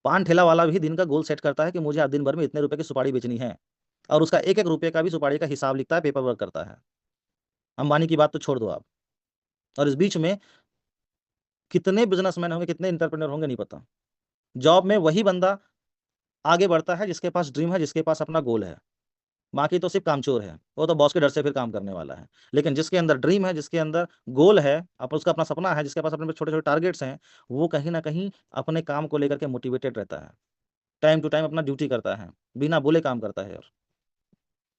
पान ठेला वाला भी दिन का गोल सेट करता है कि मुझे आज दिन भर में इतने रुपए की सुपारी बेचनी है, और उसका एक एक रुपये का भी सुपारी का हिसाब लिखता है, पेपर वर्क करता है। अंबानी की बात तो छोड़ दो आप। और इस बीच में कितने बिजनेसमैन होंगे, कितने इंटरप्रेन्योर होंगे, नहीं पता। जॉब में वही बंदा आगे बढ़ता है जिसके पास ड्रीम है, जिसके पास अपना गोल है। बाकी तो सिर्फ कामचोर है, वो तो बॉस के डर से फिर काम करने वाला है। लेकिन जिसके अंदर ड्रीम है, जिसके अंदर गोल है, उसका अपना सपना है, जिसके पास अपने छोटे छोटे टारगेट्स हैं, वो कहीं ना कहीं अपने काम को लेकर के मोटिवेटेड रहता है, टाइम टू टाइम अपना ड्यूटी करता है, बिना बोले काम करता है। और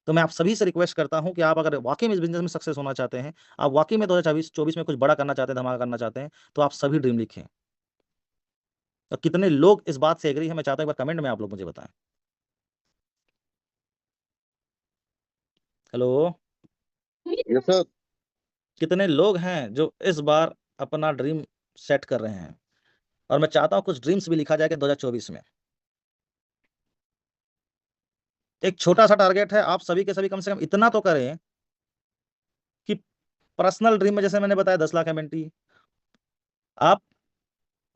तो मैं आप सभी से रिक्वेस्ट करता हूं कि आप अगर वाकई में इस बिजनेस में सक्सेस होना चाहते हैं, आप वाकई में 2024 में कुछ बड़ा करना चाहते हैं, धमाका करना चाहते हैं, तो आप सभी ड्रीम लिखें। तो कितने लोग इस बात से एग्री है, मैं चाहता हूं एक बार कमेंट में आप लोग मुझे बताएं। हेलो। Yes sir. कितने लोग हैं जो इस बार अपना ड्रीम सेट कर रहे हैं? और मैं चाहता हूं कुछ ड्रीम्स भी लिखा जाए कि 2024 में एक छोटा सा टारगेट है, आप सभी के सभी कम से कम इतना तो करें कि पर्सनल ड्रीम में, जैसे मैंने बताया 10 लाख एमएनटी, आप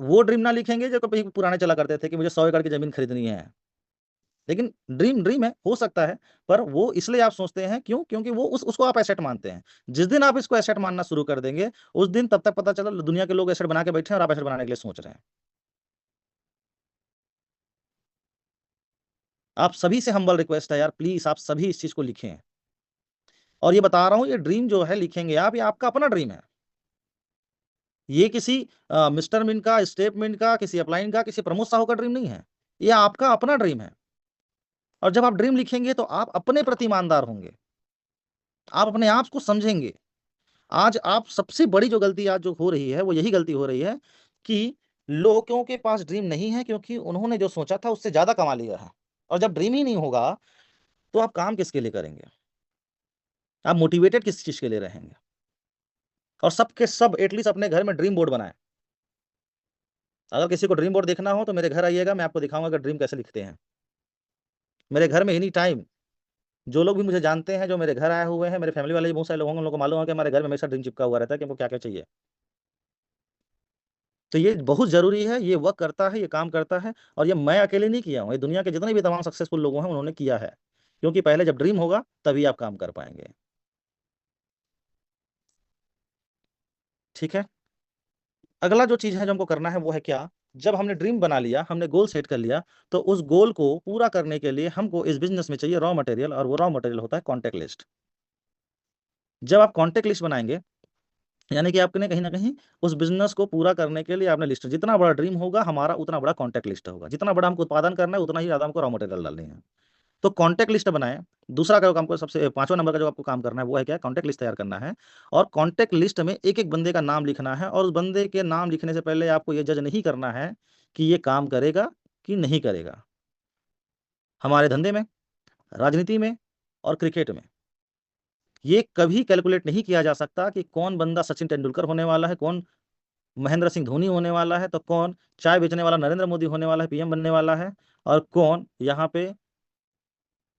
वो ड्रीम ना लिखेंगे जो कभी पुराने चला करते थे कि मुझे 100 एकड़ की जमीन खरीदनी है। लेकिन ड्रीम ड्रीम है, हो सकता है, पर वो इसलिए आप सोचते हैं क्यों? क्योंकि वो उसको आप एसेट मानते हैं। जिस दिन आप इसको एसेट मानना शुरू कर देंगे, उस दिन तब तक पता चला दुनिया के लोग एसेट बना के बैठे हैं और आप एसेट बनाने के लिए सोच रहे हैं। आप सभी से हम्बल रिक्वेस्ट है यार, प्लीज आप सभी इस चीज को लिखें। और ये बता रहा हूं, ये ड्रीम जो है लिखेंगे आप, ये आपका अपना ड्रीम है। ये किसी मिस्टर मिन का, स्टेप मिन का, किसी अपलाइन का, किसी प्रमोद साहू का ड्रीम नहीं है। ये आपका अपना ड्रीम है। और जब आप ड्रीम लिखेंगे तो आप अपने प्रति ईमानदार होंगे, आप अपने आप को समझेंगे। आज आप सबसे बड़ी जो गलती आज जो हो रही है, वो यही गलती हो रही है कि लोगों के पास ड्रीम नहीं है, क्योंकि उन्होंने जो सोचा था उससे ज्यादा कमा लिया है। और जब ड्रीम ही नहीं होगा, तो आप काम किसके लिए करेंगे? आप मोटिवेटेड किस चीज के लिए रहेंगे? और सबके सब एटलीस्ट अपने घर में ड्रीम बोर्ड बनाएं। अगर किसी को ड्रीम बोर्ड देखना हो तो मेरे घर आइएगा, मैं आपको दिखाऊंगा कि ड्रीम कैसे लिखते हैं। मेरे घर में एनी टाइम, जो लोग भी मुझे जानते हैं, जो मेरे घर आए हुए हैं, मेरे फैमिली वाले बहुत सारे लोग होंगे, उन लोगों को मालूम है कि हमारे घर में हमेशा ड्रीम चिपका हुआ रहता है कि हमको क्या क्या चाहिए। तो ये बहुत जरूरी है, ये वर्क करता है, ये काम करता है। और ये मैं अकेले नहीं किया हूँ, ये दुनिया के जितने भी तमाम सक्सेसफुल लोग हैं उन्होंने किया है। क्योंकि पहले जब ड्रीम होगा तभी आप काम कर पाएंगे। ठीक है। अगला जो चीज है जो हमको करना है वो है क्या? जब हमने ड्रीम बना लिया, हमने गोल सेट कर लिया, तो उस गोल को पूरा करने के लिए हमको इस बिजनेस में चाहिए रॉ मटेरियल, और वो रॉ मटेरियल होता है कॉन्टेक्ट लिस्ट। जब आप कॉन्टेक्ट लिस्ट बनाएंगे, यानी कि आपने कहीं ना कहीं उस बिजनेस को पूरा करने के लिए आपने लिस्ट, जितना बड़ा ड्रीम होगा हमारा उतना बड़ा कॉन्टैक्ट लिस्ट होगा, जितना बड़ा हमको उत्पादन करना है उतना ही ज्यादा हमको रॉ मटेरियल डालनी है। तो कॉन्टैक्ट लिस्ट बनाएं। दूसरा जो काम को सबसे पांचवा नंबर का जो आपको काम करना है वो है क्या, कॉन्टैक्ट लिस्ट तैयार करना है। और कॉन्टैक्ट लिस्ट में एक एक बंदे का नाम लिखना है, और उस बंदे के नाम लिखने से पहले आपको ये जज नहीं करना है कि ये काम करेगा कि नहीं करेगा। हमारे धंधे में, राजनीति में और क्रिकेट में ये कभी कैलकुलेट नहीं किया जा सकता कि कौन बंदा सचिन तेंदुलकर होने वाला है, कौन महेंद्र सिंह धोनी होने वाला है, तो कौन चाय बेचने वाला नरेंद्र मोदी होने वाला है, पीएम बनने वाला है, और कौन यहाँ पे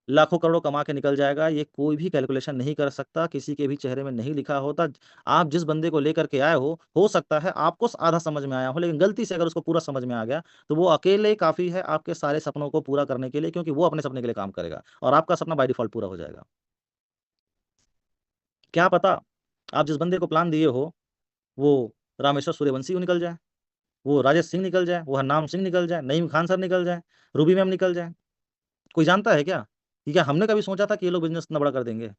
लाखों करोड़ों कमा के निकल जाएगा। ये कोई भी कैलकुलेशन नहीं कर सकता, किसी के भी चेहरे में नहीं लिखा होता। आप जिस बंदे को लेकर के आए हो सकता है आपको आधा समझ में आया हो, लेकिन गलती से अगर उसको पूरा समझ में आ गया तो वो अकेले काफी है आपके सारे सपनों को पूरा करने के लिए, क्योंकि वो अपने सपने के लिए काम करेगा और आपका सपना बाय डिफॉल्ट पूरा हो जाएगा। क्या पता आप जिस बंदे को प्लान दिए हो वो रामेश्वर सूर्यवंशी निकल जाए, वो राजेश सिंह निकल जाए, वो हरनाम सिंह निकल जाए, नईम खान सर निकल जाए, रूबी मैम निकल जाए। कोई जानता है क्या कि क्या हमने कभी सोचा था कि ये लोग बिजनेस इतना बड़ा कर देंगे,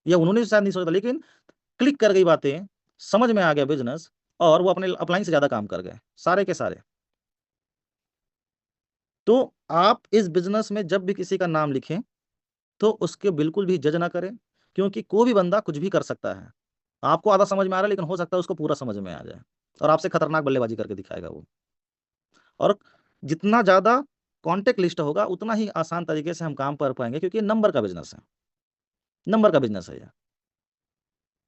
या उन्होंने शायद नहीं सोचा, लेकिन क्लिक कर गई बातें, समझ में आ गया बिजनेस, और वो अपने अपलाइन से ज्यादा काम कर गए सारे के सारे। तो आप इस बिजनेस में जब भी किसी का नाम लिखें तो उसके बिल्कुल भी जज ना करें, क्योंकि कोई भी बंदा कुछ भी कर सकता है। आपको आधा समझ में आ रहा है, लेकिन हो सकता है उसको पूरा समझ में आ जाए और आपसे खतरनाक बल्लेबाजी करके दिखाएगा वो। और जितना ज्यादा कॉन्टेक्ट लिस्ट होगा उतना ही आसान तरीके से हम काम कर पाएंगे, क्योंकि ये नंबर का बिजनेस है, नंबर का बिजनेस है ये।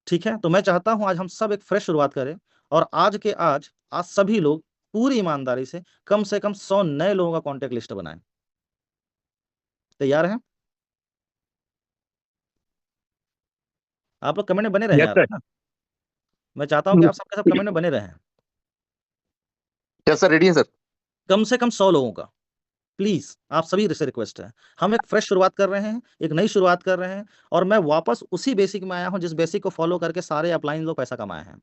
ठीक है, तो मैं चाहता हूं आज हम सब एक फ्रेश शुरुआत करें, और आज सभी लोग पूरी ईमानदारी से कम 100 नए लोगों का कॉन्टेक्ट लिस्ट बनाएं। तैयार हैं? आप लोग कमेंट में बने रहें यस यार, सर। है ना? मैं चाहता हूं कि आप सबके सब कमेंट में बने रहें। यस सर, रेडी है सर। कम से कम 100 लोगों का, प्लीज आप सभी से रिक्वेस्ट है। हम एक फ्रेश शुरुआत कर रहे हैं, एक नई शुरुआत कर रहे हैं, और मैं वापस उसी बेसिक में आया हूं जिस बेसिक को फॉलो करके सारे अपलाइन लोग पैसा कमाए हैं।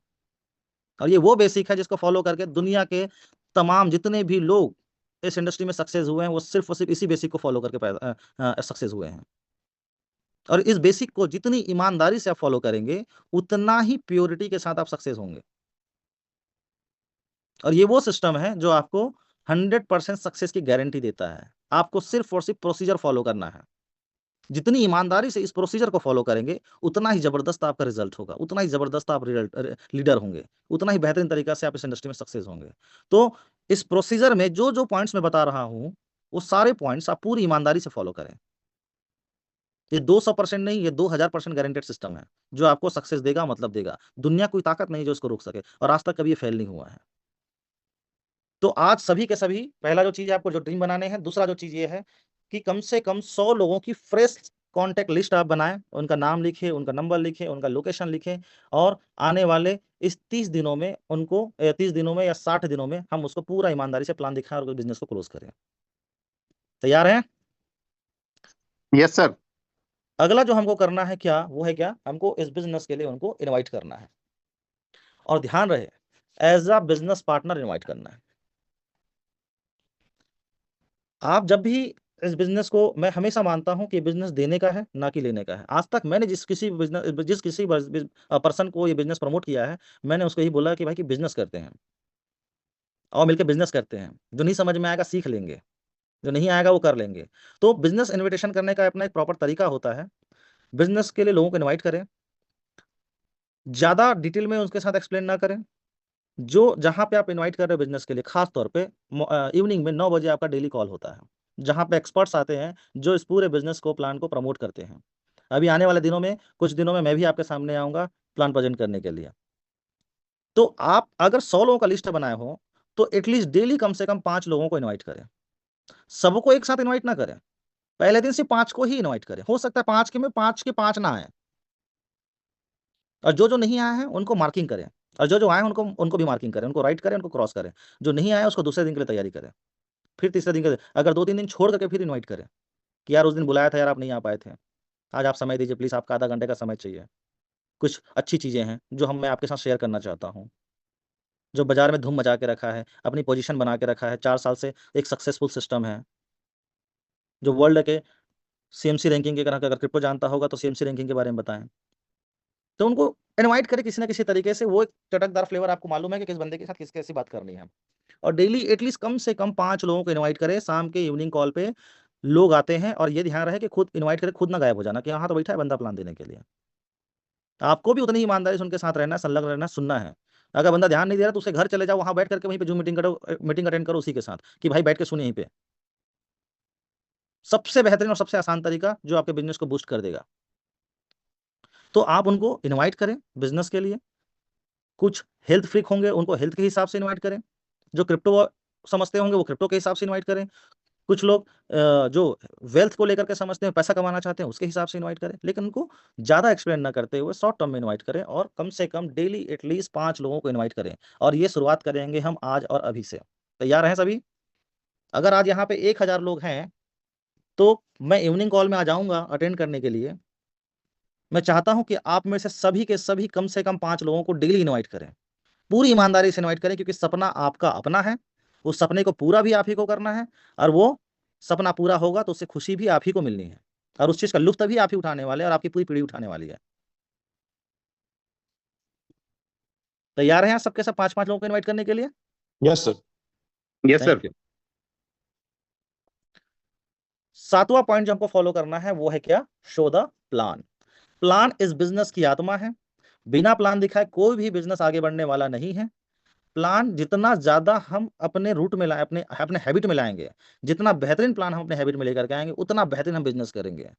और ये वो बेसिक है जिसको फॉलो करके दुनिया के तमाम जितने भी लोग इस इंडस्ट्री में सक्सेस हुए हैं वो सिर्फ और सिर्फ इसी बेसिक को फॉलो करके सक्सेस हुए हैं। और इस बेसिक को जितनी ईमानदारी से आप फॉलो करेंगे उतना ही प्योरिटी के साथ आप सक्सेस होंगे। और ये वो सिस्टम है जो आपको 100% सक्सेस की गारंटी देता है। आपको सिर्फ और सिर्फ प्रोसीजर फॉलो करना है। जितनी ईमानदारी से इस प्रोसीजर को फॉलो करेंगे उतना ही जबरदस्त आपका रिजल्ट होगा, उतना ही जबरदस्त आप लीडर होंगे, उतना ही बेहतरीन तरीका से आप इस इंडस्ट्री में सक्सेस होंगे। तो इस प्रोसीजर में जो जो पॉइंट्स मैं बता रहा हूं वो सारे पॉइंट्स आप पूरी ईमानदारी से फॉलो करें। ये 200% नहीं, ये 2000% गारंटेड सिस्टम है जो आपको सक्सेस देगा, मतलब देगा। दुनिया कोई ताकत नहीं जो इसको रोक सके, और आज तक कभी ये फेल नहीं हुआ है। तो आज सभी के सभी, पहला जो चीज है आपको जो ड्रीम बनाने हैं, दूसरा जो चीज ये है कि कम से कम 100 लोगों की फ्रेश कॉन्टेक्ट लिस्ट आप बनाएं, उनका नाम लिखें, उनका नंबर लिखें, उनका लोकेशन लिखें, और आने वाले इस 30 दिनों में उनको 30 दिनों में या 60 दिनों में हम उसको पूरा ईमानदारी से प्लान दिखाएं और बिजनेस को क्लोज करें। तैयार हैं? Yes sir. अगला जो हमको करना है क्या, वो है क्या, हमको इस बिजनेस के लिए उनको इनवाइट करना है, और ध्यान रहे as a business partner invite करना है। आप जब भी इस बिजनेस को, मैं हमेशा मानता हूं कि बिजनेस देने का है ना कि लेने का है। आज तक मैंने जिस किसी पर्सन को ये बिजनेस प्रमोट किया है, मैंने उसको यही बोला कि भाई कि बिजनेस करते हैं और मिलकर बिजनेस करते हैं, जो नहीं समझ में आएगा सीख लेंगे, जो नहीं आएगा वो कर लेंगे। तो बिजनेस इनविटेशन करने का अपना एक प्रॉपर तरीका होता है। बिजनेस के लिए लोगों को इन्वाइट करें, ज्यादा डिटेल में उसके साथ एक्सप्लेन ना करें। जो जहां पे आप इनवाइट कर रहे हो बिजनेस के लिए, खास तौर पे इवनिंग में 9 बजे आपका डेली कॉल होता है, जहां पे एक्सपर्ट्स आते हैं जो इस पूरे बिजनेस को, प्लान को प्रमोट करते हैं। अभी आने वाले दिनों में, कुछ दिनों में मैं भी आपके सामने आऊंगा प्लान प्रेजेंट करने के लिए। तो आप अगर 100 लोगों का लिस्ट बनाए हो तो एटलीस्ट डेली कम से कम 5 लोगों को इन्वाइट करें। सबको एक साथ इन्वाइट ना करें, पहले दिन से 5 को ही इन्वाइट करें। हो सकता है 5 के में 5 के 5 ना आए, और जो जो नहीं आए हैं उनको मार्किंग करें, और जो जो आए हैं उनको उनको भी मार्किंग करें, उनको राइट करें, उनको क्रॉस करें। जो नहीं आया उसको दूसरे दिन के लिए तैयारी करें, फिर तीसरे दिन के, अगर 2-3 दिन छोड़ करके फिर इनवाइट करें कि यार उस दिन बुलाया था यार आप नहीं आ पाए थे, आज आप समय दीजिए प्लीज, आपका आधा घंटे का समय चाहिए। कुछ अच्छी चीजें हैं जो मैं आपके साथ शेयर करना चाहता हूँ, जो बाजार में धूम मचा के रखा है, अपनी पोजीशन बना के रखा है, 4 साल से एक सक्सेसफुल सिस्टम है, जो वर्ल्ड के सीएमसी रैंकिंग के, अगर क्रिप्टो जानता होगा तो सीएमसी रैंकिंग के बारे में बताएं। तो उनको इनवाइट करें किसी ना किसी तरीके से। वो एक चटकदार फ्लेवर आपको मालूम है कि किस बंदे के साथ किस कैसी बात करनी है। और डेली एटलीस्ट कम से कम 5 लोगों को इनवाइट करें। शाम के इवनिंग कॉल पे लोग आते हैं, और ये ध्यान रहे कि खुद इनवाइट करें, खुद ना गायब हो जाना कि हाँ तो बैठा है बंदा प्लान देने के लिए। आपको भी उतनी ही ईमानदारी से उनके साथ रहना है, संलग्न रहना, सुनना है। अगर बंदा ध्यान नहीं दे रहा तो उसके घर चले जाओ, वहां बैठ करके वहीं पे जूम मीटिंग करो, मीटिंग अटेंड करो उसी के साथ कि भाई बैठ के सुनिए यहीं पे। सबसे बेहतरीन और सबसे आसान तरीका जो आपके बिजनेस को बूस्ट कर देगा। तो आप उनको इनवाइट करें बिजनेस के लिए। कुछ हेल्थ फ्रीक होंगे, उनको हेल्थ के हिसाब से इनवाइट करें। जो क्रिप्टो समझते होंगे वो क्रिप्टो के हिसाब से इनवाइट करें। कुछ लोग जो वेल्थ को लेकर के समझते हैं, पैसा कमाना चाहते हैं, उसके हिसाब से इनवाइट करें। लेकिन उनको ज़्यादा एक्सप्लेन ना करते हुए शॉर्ट टर्म में इनवाइट करें, और कम से कम डेली एटलीस्ट 5 लोगों को इनवाइट करें। और ये शुरुआत करेंगे हम आज और अभी से। तैयार हैं सभी? अगर आज यहाँ पे 1000 लोग हैं तो मैं इवनिंग कॉल में आ जाऊँगा अटेंड करने के लिए। मैं चाहता हूँ कि आप में से सभी के सभी कम से कम 5 लोगों को डेली इनवाइट करें। पूरी ईमानदारी से इनवाइट करें, क्योंकि सपना आपका अपना है। उस सपने को पूरा भी आप ही को करना है, और वो सपना पूरा होगा तो उससे खुशी भी आप ही को मिलनी है, और उस चीज का लुत्फ भी आप ही उठाने वाले हैं, और आपकी पूरी पीढ़ी उठाने वाली है। तैयार हैं आप सबके सब 5-5 लोगों को इनवाइट करने के लिए? Yes sir. Yes thank sir. You. 7वां पॉइंट जो हमको फॉलो करना है वो है क्या? Show the plan. प्लान इस बिजनेस की आत्मा है। बिना प्लान दिखाए कोई भी बिजनेस आगे बढ़ने वाला नहीं है। प्लान जितना ज्यादा हम अपने रूट में लाए, अपने अपने हैबिट में लाएंगे, जितना बेहतरीन प्लान हम अपने हैबिट में लेकर के आएंगे, उतना बेहतरीन हम बिजनेस करेंगे।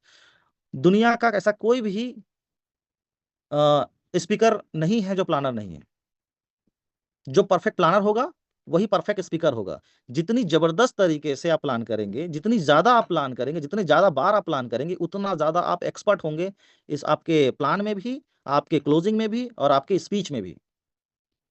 दुनिया का ऐसा कोई भी स्पीकर नहीं है जो प्लानर नहीं है। जो परफेक्ट प्लानर होगा वही परफेक्ट स्पीकर होगा। जितनी जबरदस्त तरीके से आप प्लान करेंगे, जितनी ज्यादा आप प्लान करेंगे, जितने ज्यादा बार आप प्लान करेंगे, उतना ज्यादा आप एक्सपर्ट होंगे इस आपके प्लान में भी, आपके क्लोजिंग में भी, और आपके स्पीच में भी।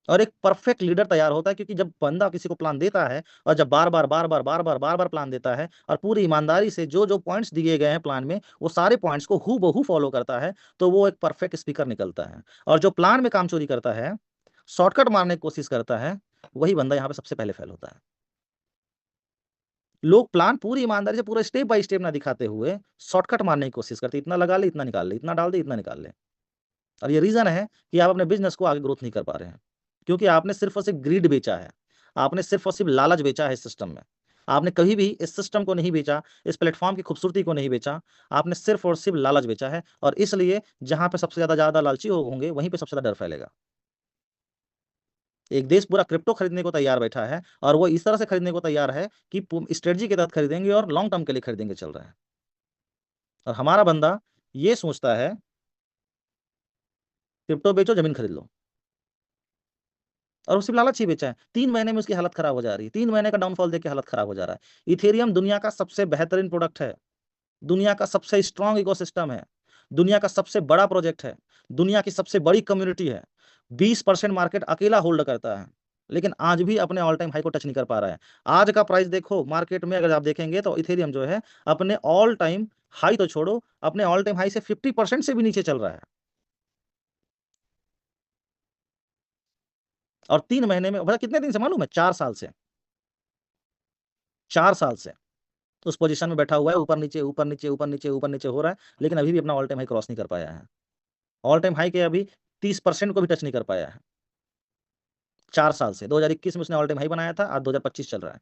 और एक परफेक्ट लीडर तैयार होता है, क्योंकि जब बंदा किसी को प्लान देता है, और जब बार बार बार बार बार बार बार बार प्लान देता है, और पूरी ईमानदारी से जो जो पॉइंट्स दिए गए हैं प्लान में वो सारे पॉइंट्स को हूबहू फॉलो करता है, तो वो एक परफेक्ट स्पीकर निकलता है। और जो प्लान में काम चोरी करता है, शॉर्टकट मारने की कोशिश करता है, वही बंदा यहाँ पे सबसे पहले फेल होता है। लोग प्लान पूरी ईमानदारी से पूरा स्टेप बाय स्टेप ना दिखाते हुए शॉर्टकट मारने की कोशिश करते, इतना लगा ले, इतना निकाल ले, इतना डाल दे, इतना निकाल ले। और ये रीजन है कि आप अपने बिजनेस को आगे ग्रोथ नहीं कर पा रहे हैं, क्योंकि आपने सिर्फ और सिर्फ ग्रीड बेचा है। आपने सिर्फ और सिर्फ लालच बेचा है इस सिस्टम में। आपने कभी भी इस सिस्टम को नहीं बेचा, इस प्लेटफॉर्म की खूबसूरती को नहीं बेचा। आपने सिर्फ और सिर्फ लालच बेचा है, और इसलिए जहां पे सबसे ज्यादा लालची होंगे वहीं पे सबसे ज्यादा डर फैलेगा। एक देश पूरा क्रिप्टो खरीदने को तैयार बैठा है, और वो इस तरह से खरीदने को तैयार है कि स्ट्रेटजी के तहत खरीदेंगे और लॉन्ग टर्म के लिए खरीदेंगे चल रहा है। और हमारा बंदा ये सोचता है क्रिप्टो बेचो, जमीन खरीद लो, और वो सिर्फ लालच ही बेचा है। 3 महीने में उसकी हालत खराब हो जा रही है। 3 महीने का डाउनफॉल देख के हालत खराब हो जा रहा है। इथेरियम दुनिया का सबसे बेहतरीन प्रोडक्ट है, दुनिया का सबसे स्ट्रॉन्ग इकोसिस्टम है, दुनिया का सबसे बड़ा प्रोजेक्ट है, दुनिया की सबसे बड़ी कम्युनिटी है। 20% मार्केट अकेला होल्ड करता है, लेकिन आज भी अपने ऑल टाइम हाई को टच नहीं कर पा रहा है। आज का प्राइस देखो मार्केट में, अगर आप देखेंगे तो इथेरियम जो है अपने ऑल टाइम हाई तो छोड़ो, अपने ऑल टाइम हाई से 50% से भी नीचे चल रहा है। और 3 महीने में, मतलब कितने दिन से मालूम है? 4 साल से। 4 साल से उस पोजीशन में बैठा हुआ है, ऊपर नीचे ऊपर नीचे ऊपर नीचे ऊपर नीचे हो रहा है, लेकिन अभी भी अपना ऑल टाइम हाई क्रॉस नहीं कर पाया है। ऑल टाइम हाई के अभी 30% को भी टच नहीं कर पाया है 4 साल से। 2021 में उसने ऑल टाइम हाई बनाया था, आज 2025 चल रहा है।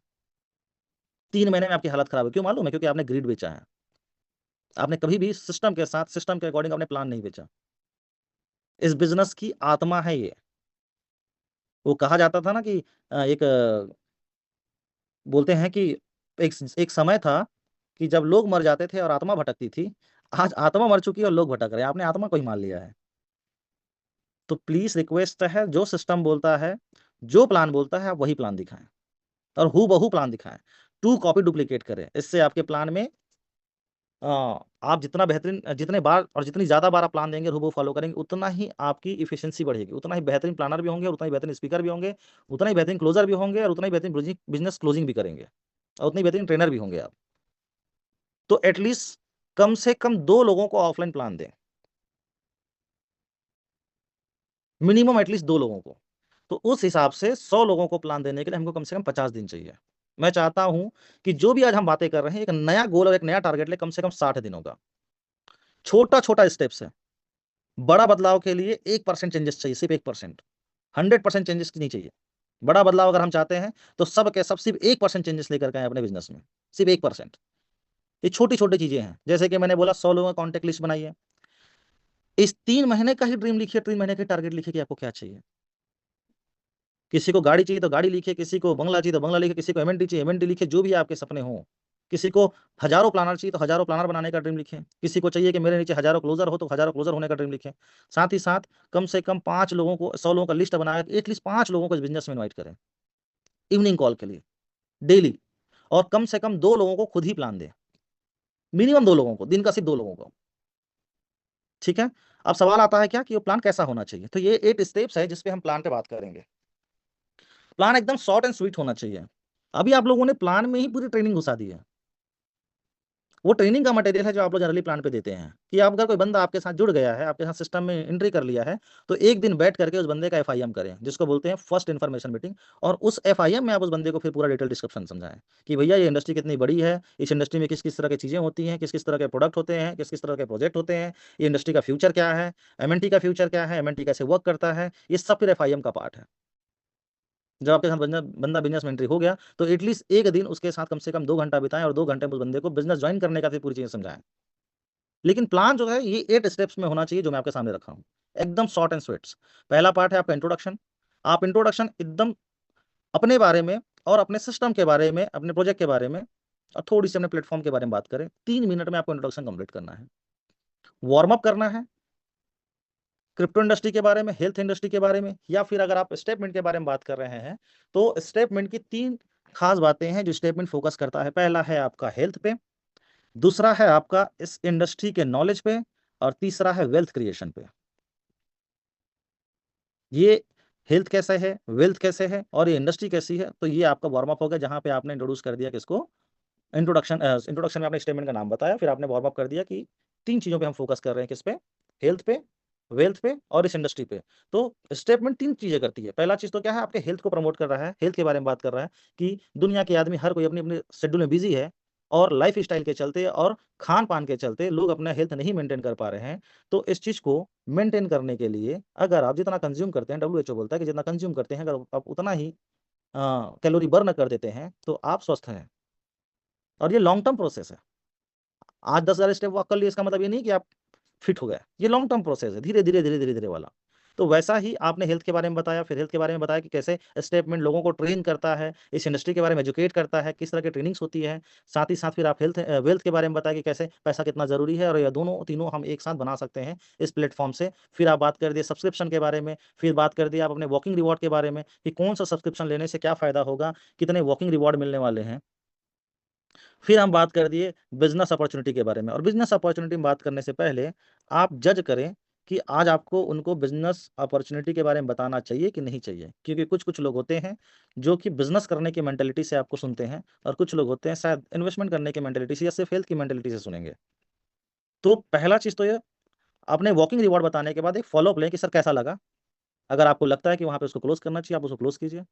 3 महीने में आपकी हालत खराब है। क्यों मालूम है? क्योंकि आपने ग्रिड बेचा है। आपने कभी भी सिस्टम के साथ, सिस्टम के अकॉर्डिंग अपने प्लान नहीं बेचा। इस बिजनेस की आत्मा है ये। वो कहा जाता था ना कि एक बोलते हैं कि एक एक समय था कि जब लोग मर जाते थे और आत्मा भटकती थी। आज आत्मा मर चुकी है और लोग भटक रहे हैं, आपने आत्मा को ही मान लिया है। तो प्लीज रिक्वेस्ट है, जो सिस्टम बोलता है, जो प्लान बोलता है, आप वही प्लान दिखाएं, और हूबहू प्लान दिखाएं। टू कॉपी डुप्लीकेट करें। इससे आपके प्लान में आप जितना बेहतरीन, जितने बार और जितनी ज्यादा बार आप प्लान देंगे, हूबहू फॉलो करेंगे, उतना ही आपकी इफिशिएंसी बढ़ेगी, उतना ही बेहतरीन प्लानर भी होंगे, उतना ही बेहतरीन स्पीकर भी होंगे, उतना ही बेहतरीन क्लोजर भी होंगे, और उतना ही बेहतरीन बिजनेस क्लोजिंग भी करेंगे, और उतनी बेहतरीन ट्रेनर भी होंगे आप। तो एटलीस्ट कम से कम 2 लोगों को ऑफलाइन प्लान दें, मिनिमम एटलीस्ट 2 लोगों को। तो उस हिसाब से 100 लोगों को प्लान देने के लिए हमको कम से कम 50 दिन चाहिए। मैं चाहता हूं कि जो भी आज हम बातें कर रहे हैं, एक नया गोल और एक नया टारगेट ले, कम से कम 60 दिनों का। छोटा छोटा स्टेप्स है, बड़ा बदलाव के लिए 1% चेंजेस चाहिए, सिर्फ 1%। 100% चेंजेस नहीं चाहिए। बड़ा बदलाव अगर हम चाहते हैं तो सब के सब सिर्फ 1% चेंजेस लेकर के आए अपने बिजनेस में, सिर्फ 1%। ये छोटी छोटी चीजें हैं, जैसे कि मैंने बोला 100 लोगों का कॉन्टेक्ट लिस्ट बनाइए, इस 3 महीने का ही ड्रीम लिखिए, 3 महीने के टारगेट लिखिए कि आपको क्या चाहिए। किसी को गाड़ी चाहिए तो गाड़ी लिखिए, किसी को बंगला चाहिए तो बंगला लिखिए, किसी को एमएनटी चाहिए एमएनटी लिखिए, जो भी आपके सपने हों। किसी को हजारों प्लानर चाहिए तो हजारों प्लानर बनाने का ड्रीम लिखें, किसी को चाहिए कि मेरे नीचे हजारों क्लोजर हो तो हजारों क्लोजर होने का ड्रीम लिखें। साथ ही साथ कम से कम 5 लोगों को, 100 लोगों का लिस्ट बनाया, एटलीस्ट 5 लोगों को इस बिजनेस में इन्वाइट करें इवनिंग कॉल के लिए डेली, और कम से कम 2 लोगों को खुद ही प्लान दें, मिनिमम 2 लोगों को, दिन का सिर्फ 2 लोगों को। ठीक है। अब सवाल आता है क्या कि वो प्लान कैसा होना चाहिए, तो ये 8 स्टेप्स है जिसपे हम प्लान पे बात करेंगे। प्लान एकदम शॉर्ट एंड स्वीट होना चाहिए। अभी आप लोगों ने प्लान में ही पूरी ट्रेनिंग घुसा दी है। वो ट्रेनिंग का मटेरियल है जो आप लोग जनरली प्लान पे देते हैं कि आप, अगर कोई बंदा आपके साथ जुड़ गया है, आपके साथ सिस्टम में एंट्री कर लिया है, तो एक दिन बैठ करके उस बंदे का एफआईएम करें, जिसको बोलते हैं फर्स्ट इन्फॉर्मेशन मीटिंग। और उस एफआईएम में आप उस बंदे को फिर पूरा डिटेल डिस्क्रिप्शन समझाएं कि भैया ये इंडस्ट्री कितनी बड़ी है, इस इंडस्ट्री में किस किस तरह की चीजें होती हैं, किस किस तरह के प्रोडक्ट होते हैं, किस किस तरह के प्रोजेक्ट होते हैं, ये इंडस्ट्री का फ्यूचर क्या है, एमएनटी का फ्यूचर क्या है, एमएनटी कैसे वर्क करता है, ये सब फिर एफआईएम का पार्ट है। जब आपके साथ बंदा बंदा बिजनेस में एंट्री हो गया तो एटलीस्ट एक दिन उसके साथ कम से कम 2 घंटा बिताएं, और 2 घंटे में उस बंदे को बिजनेस ज्वाइन करने का फिर पूरी चीजें समझाएं। लेकिन प्लान जो है ये 8 स्टेप्स में होना चाहिए, जो मैं आपके सामने रखा हूँ, एकदम शॉर्ट एंड स्वीट्स। पहला पार्ट है आपका इंट्रोडक्शन। आप इंट्रोडक्शन एकदम अपने बारे में और अपने सिस्टम के बारे में, अपने प्रोजेक्ट के बारे में और थोड़ी सी अपने प्लेटफॉर्म के बारे में बात करें। 3 मिनट में आपको इंट्रोडक्शन कंप्लीट करना है। वार्म अप करना है क्रिप्टो इंडस्ट्री के बारे में, हेल्थ इंडस्ट्री के बारे में, या फिर अगर आप स्टेटमेंट के बारे में बात कर रहे हैं तो स्टेटमेंट की 3 खास बातें हैं जो स्टेटमेंट फोकस करता है। पहला है आपका हेल्थ पे, दूसरा है आपका इस इंडस्ट्री के नॉलेज पे, और तीसरा है वेल्थ क्रिएशन पे। ये हेल्थ कैसे है, वेल्थ कैसे है, और ये इंडस्ट्री कैसी है, तो ये आपका वार्म अप हो गया, जहां पे आपने इंट्रोड्यूस कर दिया किसको, इंट्रोडक्शन में आपने स्टेटमेंट का नाम बताया, फिर आपने वार्म अप कर दिया कि 3 चीजों पे हम फोकस कर रहे हैं, किस पे, हेल्थ पे, वेल्थ पे और इस इंडस्ट्री पे। तो स्टेटमेंट 3 चीजें करती है। पहला चीज तो क्या है, आपके हेल्थ को प्रमोट कर रहा है, हेल्थ के बारे में बात कर रहा है कि दुनिया के आदमी हर कोई अपने अपने शेड्यूल में बिजी है, और लाइफ स्टाइल के चलते और खान पान के चलते लोग अपना हेल्थ नहीं मेंटेन कर पा रहे हैं। तो इस चीज को मेंटेन करने के लिए अगर आप जितना कंज्यूम करते हैं, डब्ल्यूएचओ बोलता है कि जितना कंज्यूम करते हैं अगर आप उतना ही कैलोरी बर्न कर देते हैं तो आप स्वस्थ हैं। और ये लॉन्ग टर्म प्रोसेस है। आज 10,000 स्टेप वॉक कर लिए इसका मतलब ये नहीं कि आप फिट हो गए, ये लॉन्ग टर्म प्रोसेस है, धीरे धीरे धीरे धीरे धीरे वाला। तो वैसा ही आपने हेल्थ के बारे में बताया, फिर हेल्थ के बारे में बताया कि कैसे स्टेटमेंट लोगों को ट्रेन करता है, इस इंडस्ट्री के बारे में एजुकेट करता है, किस तरह की ट्रेनिंग्स होती है। साथ ही साथ फिर आप हेल्थ वेल्थ के बारे में बताया कि कैसे पैसा कितना जरूरी है, और ये दोनों तीनों हम एक साथ बना सकते हैं इस प्लेटफॉर्म से। फिर आप बात कर दिए सब्सक्रिप्शन के बारे में, फिर बात कर दिया आप अपने वॉकिंग रिवॉर्ड के बारे में कि कौन सा सब्सक्रिप्शन लेने से क्या फायदा होगा, कितने वॉकिंग रिवॉर्ड मिलने वाले हैं। फिर हम बात कर दिए बिजनेस अपॉर्चुनिटी के बारे में, और बिजनेस अपॉर्चुनिटी में बात करने से पहले आप जज करें कि आज आपको उनको बिजनेस अपॉर्चुनिटी के बारे में बताना चाहिए कि नहीं चाहिए। क्योंकि कुछ कुछ लोग होते हैं जो कि बिजनेस करने की मेंटेलिटी से आपको सुनते हैं, और कुछ लोग होते हैं शायद इन्वेस्टमेंट करने की मेंटेलिटी से या सिर्फ हेल्थ की मेंटेलिटी से सुनेंगे। तो पहला चीज तो ये, अपने वॉकिंग रिवॉर्ड बताने के बाद एक फॉलोअप लें कि सर कैसा लगा। अगर आपको लगता है कि वहाँ पे उसको क्लोज करना चाहिए, आप उसको क्लोज कीजिए।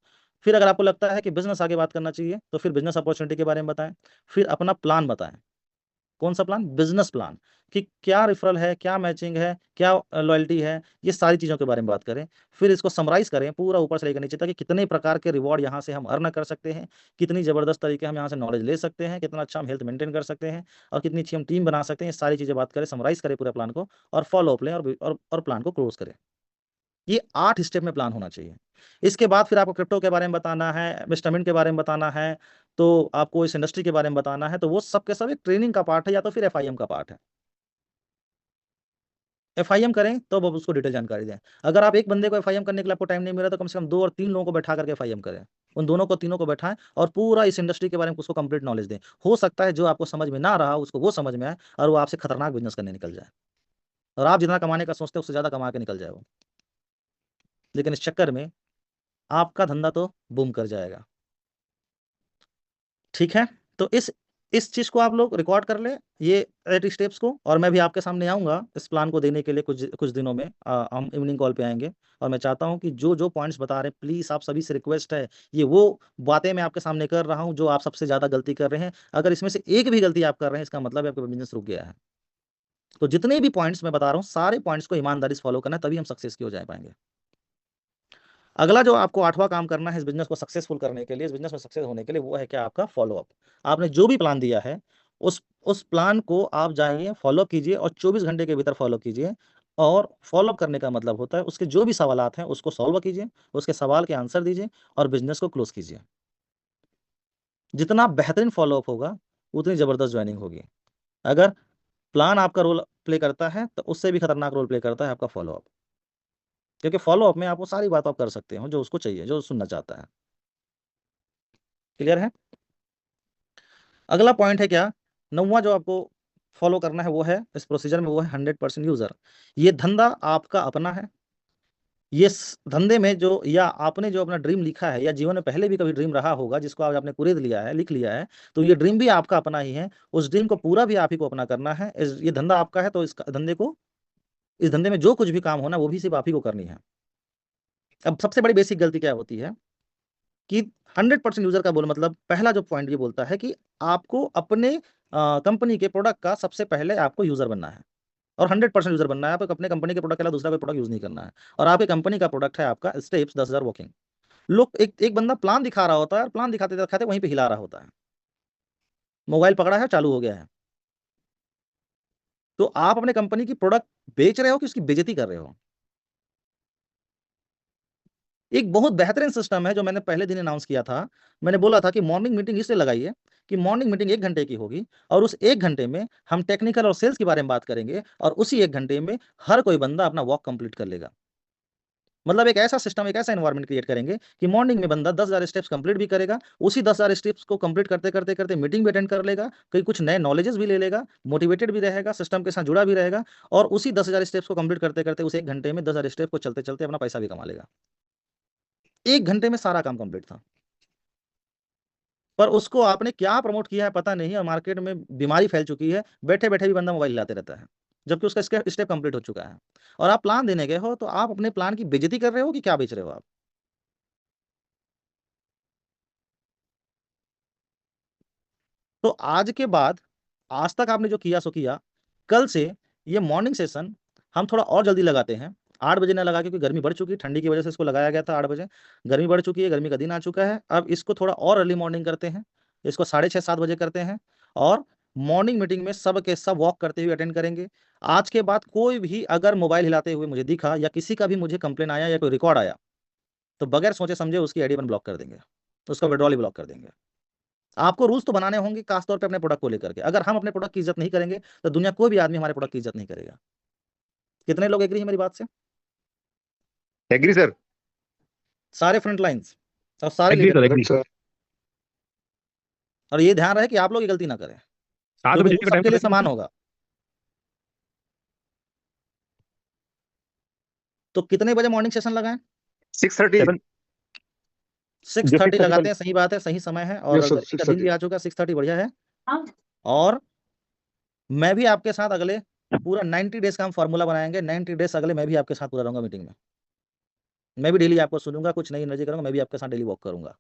फिर अगर आपको लगता है कि बिजनेस आगे बात करना चाहिए, तो फिर बिजनेस अपॉर्चुनिटी के बारे में बताएं। फिर अपना प्लान बताएं। कौन सा प्लान, बिजनेस प्लान, कि क्या रेफरल है, क्या मैचिंग है, क्या लॉयल्टी है, ये सारी चीज़ों के बारे में बात करें। फिर इसको समराइज करें पूरा ऊपर से लेकर नीचे तक कि कितने प्रकार के रिवॉर्ड यहाँ से हम अर्न कर सकते हैं, कितनी ज़बरदस्त तरीके हम यहाँ से नॉलेज ले सकते हैं, कितना अच्छा हम हेल्थ मेंटेन कर सकते हैं, और कितनी अच्छी हम टीम बना सकते हैं। ये सारी चीज़ें बात करें, समराइज करें पूरे प्लान को, और फॉलो अप लें, और प्लान को क्लोज करें। ये 8 स्टेप में प्लान होना चाहिए। इसके बाद फिर आपको क्रिप्टो के बारे में बताना है, इन्वेस्टमेंट के बारे में बताना है, तो आपको इस इंडस्ट्री के बारे में बताना है, तो वो सब के सब एक ट्रेनिंग का पार्ट है, या तो फिर एफआईएम का पार्ट है। एफआईएम करें तो अब उसको डिटेल जानकारी दें। अगर आप एक बंदे को एफआईएम करने के लिए आपको टाइम नहीं मिल रहा, तो कम से कम 2 और 3 लोगों को बैठा करके एफआईएम करें। उन दोनों को, तीनों को बैठाएं और पूरा इस इंडस्ट्री के बारे में उसको कंप्लीट नॉलेज दें। हो सकता है जो आपको समझ में ना रहा उसको वो समझ में आए, और वो आपसे खतरनाक बिजनेस करने निकल जाए, और आप जितना कमाने का सोचते हैं उससे ज्यादा कमा के निकल जाए वो। लेकिन इस चक्कर में आपका धंधा तो बूम कर जाएगा। ठीक है। तो इस चीज को आप लोग रिकॉर्ड कर ले, ये 8 स्टेप्स को, और मैं भी आपके सामने आऊंगा इस प्लान को देने के लिए कुछ कुछ दिनों में। हम इवनिंग कॉल पे आएंगे, और मैं चाहता हूं कि जो जो पॉइंट्स बता रहे हैं, प्लीज आप सभी से रिक्वेस्ट है, ये वो बातें मैं आपके सामने कर रहा हूं जो आप सबसे ज्यादा गलती कर रहे हैं। अगर इसमें से एक भी गलती आप कर रहे हैं, इसका मतलब है आपका बिजनेस रुक गया है। तो जितने भी पॉइंट्स मैं बता रहा हूँ सारे पॉइंट्स को ईमानदारी से फॉलो करना है, तभी हम सक्सेस की हो जा पाएंगे। अगला जो आपको 8वां काम करना है इस बिजनेस को सक्सेसफुल करने के लिए, इस बिजनेस में सक्सेस होने के लिए, वो है क्या, आपका फॉलोअप। आपने जो भी प्लान दिया है उस प्लान को आप जाइए फॉलो कीजिए और 24 घंटे के भीतर फॉलो कीजिए। और फॉलो करने का मतलब होता है उसके जो भी सवालात हैं उसको सॉल्व कीजिए, उसके सवाल के आंसर दीजिए और बिजनेस को क्लोज कीजिए। जितना बेहतरीन फॉलोअप होगा उतनी जबरदस्त ज्वाइनिंग होगी। अगर प्लान आपका रोल प्ले करता है तो उससे भी खतरनाक रोल प्ले करता है आपका फॉलोअप, क्योंकि फॉलोअप में आप वो सारी बात आप कर सकते हो जो उसको चाहिए, जो सुनना चाहता है। क्लियर है? अगला पॉइंट है क्या, 9वां जो आपको फॉलो करना है वो है इस प्रोसीजर में, वो है 100% यूजर। ये धंधा आपका अपना है। ये धंधे में जो, या आपने जो अपना ड्रीम लिखा है, या जीवन में पहले भी कभी ड्रीम रहा होगा जिसको आज आपने कुरेद लिया है, लिख लिया है, तो ये ड्रीम भी आपका अपना ही है। उस ड्रीम को पूरा भी आप ही को अपना करना है। ये धंधा आपका है तो इस धंधे में जो कुछ भी काम होना वो भी सिर्फ आप ही को करनी है। अब सबसे बड़ी बेसिक गलती क्या होती है कि 100% यूजर का बोल मतलब, पहला जो पॉइंट ये बोलता है कि आपको अपने कंपनी के प्रोडक्ट का सबसे पहले आपको यूजर बनना है और 100% यूजर बनना है। आपको अपने कंपनी के प्रोडक्ट के अलावा दूसरा कोई प्रोडक्ट यूज नहीं करना है। और आपकी कंपनी का प्रोडक्ट है आपका स्टेप्स 10,000 वॉकिंग। लोग एक एक बंदा प्लान दिखा रहा होता है और प्लान दिखाते दिखाते वहीं पे हिला रहा होता है, मोबाइल पकड़ा है चालू हो गया है। तो आप अपने कंपनी की प्रोडक्ट बेच रहे हो कि उसकी बेइज्जती कर रहे हो? एक बहुत बेहतरीन सिस्टम है जो मैंने पहले दिन अनाउंस किया था। मैंने बोला था कि मॉर्निंग मीटिंग इसलिए लगाइए कि मॉर्निंग मीटिंग 1 घंटे की होगी और उस 1 घंटे में हम टेक्निकल और सेल्स के बारे में बात करेंगे और उसी 1 घंटे में हर कोई बंदा अपना वॉक कंप्लीट कर लेगा। मतलब एक ऐसा सिस्टम, एक ऐसा एनवायरनमेंट क्रिएट करेंगे कि मॉर्निंग में बंदा 10,000 स्टेप्स कंप्लीट भी करेगा, उसी 10,000 स्टेप्स को कंप्लीट करते करते करते मीटिंग भी अटेंड कर लेगा, कहीं कुछ नए नॉलेजेस भी ले लेगा, मोटिवेटेड भी रहेगा, सिस्टम के साथ जुड़ा भी रहेगा और उसी 10,000 स्टेप्स को कंप्लीट करते करते उस 1 घंटे में 10,000 स्टेप को चलते चलते अपना पैसा भी कमा लेगा। 1 घंटे में सारा काम कंप्लीट था। पर उसको आपने क्या प्रमोट किया है पता नहीं, और मार्केट में बीमारी फैल चुकी है, बैठे बैठे भी बंदा मोबाइल हिलाते रहता है जबकि उसका स्टेप कंप्लीट हो चुका है। और आप प्लान देने गए हो तो आप अपने प्लान की बेइज्जती कर रहे हो कि क्या बेच रहे हो आप? तो आज के बाद, आज तक आपने जो किया सो किया, कल से ये मॉर्निंग सेशन हम थोड़ा और जल्दी लगाते हैं। 8 बजे ना लगा, क्योंकि गर्मी बढ़ चुकी है, ठंडी की वजह से इसको लगाया गया था 8 बजे। गर्मी बढ़ चुकी है, गर्मी का दिन आ चुका है, अब इसको थोड़ा और अर्ली मॉर्निंग करते हैं। इसको 6:30-7 बजे करते हैं और मॉर्निंग मीटिंग में सब के सब वॉक करते हुए अटेंड करेंगे। आज के बाद कोई भी अगर मोबाइल हिलाते हुए मुझे दिखा या किसी का भी मुझे कंप्लेन आया या कोई रिकॉर्ड आया तो बगैर सोचे समझे उसकी आईडी अपन ब्लॉक कर देंगे, उसका विड्रॉल ही ब्लॉक कर देंगे। आपको रूल्स तो बनाने होंगे खासतौर पे अपने प्रोडक्ट को लेकर के। अगर हम अपने प्रोडक्ट की इज्जत नहीं करेंगे तो दुनिया कोई भी आदमी हमारे प्रोडक्ट की इज्जत नहीं करेगा। कितने लोग एग्री है मेरी बात से? Agree sir. सारे फ्रंट लाइन्स और सारे agree leader. Sir, agree sir. और ये ध्यान रहे कि आप लोग ये गलती ना करें, 7 क्योंकि बजे रूल का टाइम सबके लिए बताइए समान सर। होगा। तो कितने बजे मॉर्निंग सेशन लगाएं? 6:30। 7 जो 6:30 6:30 लगाते हैं, सही बात है, सही समय है और यस सर, गर्मी का दिन भी 6:30। आ चुका है, 6:30 बढ़िया है। और मैं भी आपके साथ अगले पूरा 90 डेज का हम फॉर्मूला बनाएंगे। 90 डेज अगले मैं भी आपके साथ पूरा रहूंगा मीटिंग में। मैं भी डेली आपको सुनूंगा, कुछ नई एनर्जी करूंगा, मैं भी आपके साथ डेली वॉक करूंगा।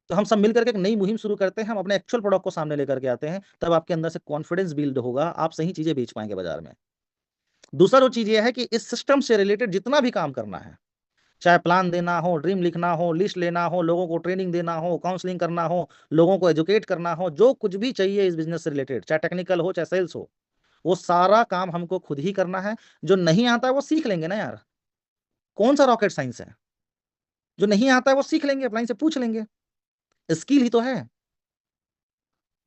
तो हम सब मिलकर के एक नई मुहिम शुरू करते हैं, हम अपने एक्चुअल प्रोडक्ट को सामने लेकर के आते हैं, तब आपके अंदर से कॉन्फिडेंस बिल्ड होगा, आप सही चीजें बेच पाएंगे बाजार में। दूसरा जो चीज ये है कि इस सिस्टम से रिलेटेड जितना भी काम करना है, चाहे प्लान देना हो, ड्रीम लिखना हो, लिस्ट लेना हो, लोगों को ट्रेनिंग देना हो, काउंसलिंग करना हो, लोगों को एजुकेट करना हो, जो कुछ भी चाहिए इस बिजनेस से रिलेटेड, चाहे टेक्निकल हो चाहे सेल्स हो, वो सारा काम हमको खुद ही करना है। जो नहीं आता है वो सीख लेंगे ना यार, कौन सा रॉकेट साइंस है? जो नहीं आता है वो सीख लेंगे, अपलाइन से पूछ लेंगे, स्किल ही तो है।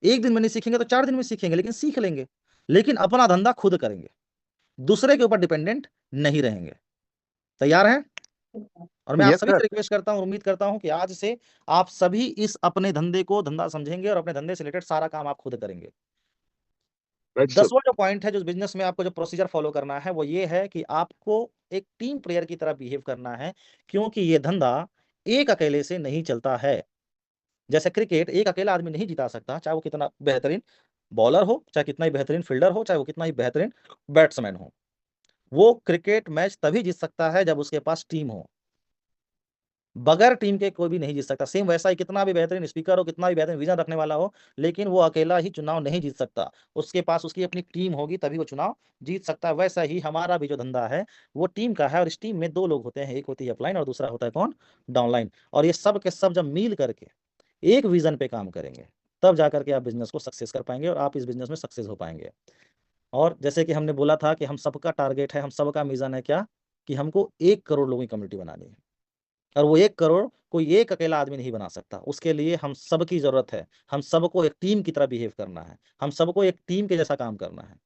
एक दिन में नहीं सीखेंगे तो 4 दिन में सीखेंगे, लेकिन सीख लेंगे। लेकिन अपना धंधा खुद करेंगे, दूसरे के ऊपर डिपेंडेंट नहीं रहेंगे। तैयार हैं? और मैं आप यस सभी सर। से रिक्वेस्ट करता हूं, उम्मीद करता हूं कि आज से आप सभी इस अपने धंधे को धंधा समझेंगे और अपने धंधे से रिलेटेड सारा काम आप खुद करेंगे। Right sir. 10वां जो पॉइंट है जो बिजनेस में आपको जो प्रोसीजर फॉलो करना है वो ये है कि आपको एक टीम प्लेयर की तरह बिहेव करना है, क्योंकि ये धंधा एक अकेले से नहीं चलता है। जैसे क्रिकेट एक अकेला आदमी नहीं जिता सकता, चाहे वो कितना बेहतरीन बॉलर हो, चाहे कितना ही बेहतरीन फील्डर हो, चाहे वो कितना ही बेहतरीन बैट्समैन हो। वो क्रिकेट मैच तभी जीत सकता है जब उसके पास टीम हो। बगैर टीम के कोई भी नहीं जीत सकता। सेम वैसा ही कितना भी बेहतरीन स्पीकर हो, कितना भी बेहतरीन विजन रखने वाला हो, लेकिन वो अकेला ही चुनाव नहीं जीत सकता। उसके पास उसकी अपनी टीम होगी तभी वो चुनाव जीत सकता है। वैसा ही हमारा भी जो धंधा है वो टीम का है, और इस टीम में दो लोग होते हैं, एक होती है अपलाइन और दूसरा होता है कौन, डाउनलाइन। और ये सब के सब जब मिल करके एक विजन पे काम करेंगे तब जाकर के आप बिजनेस को सक्सेस कर पाएंगे और आप इस बिजनेस में सक्सेस हो पाएंगे। और जैसे कि हमने बोला था कि हम सबका टारगेट है, हम सबका मिशन है क्या, कि हमको 1 करोड़ लोगों की कम्युनिटी बनानी है। और वो 1 करोड़ कोई एक अकेला आदमी नहीं बना सकता, उसके लिए हम सबकी जरूरत है। हम सबको एक टीम की तरह बिहेव करना है, हम सबको एक टीम के जैसा काम करना है।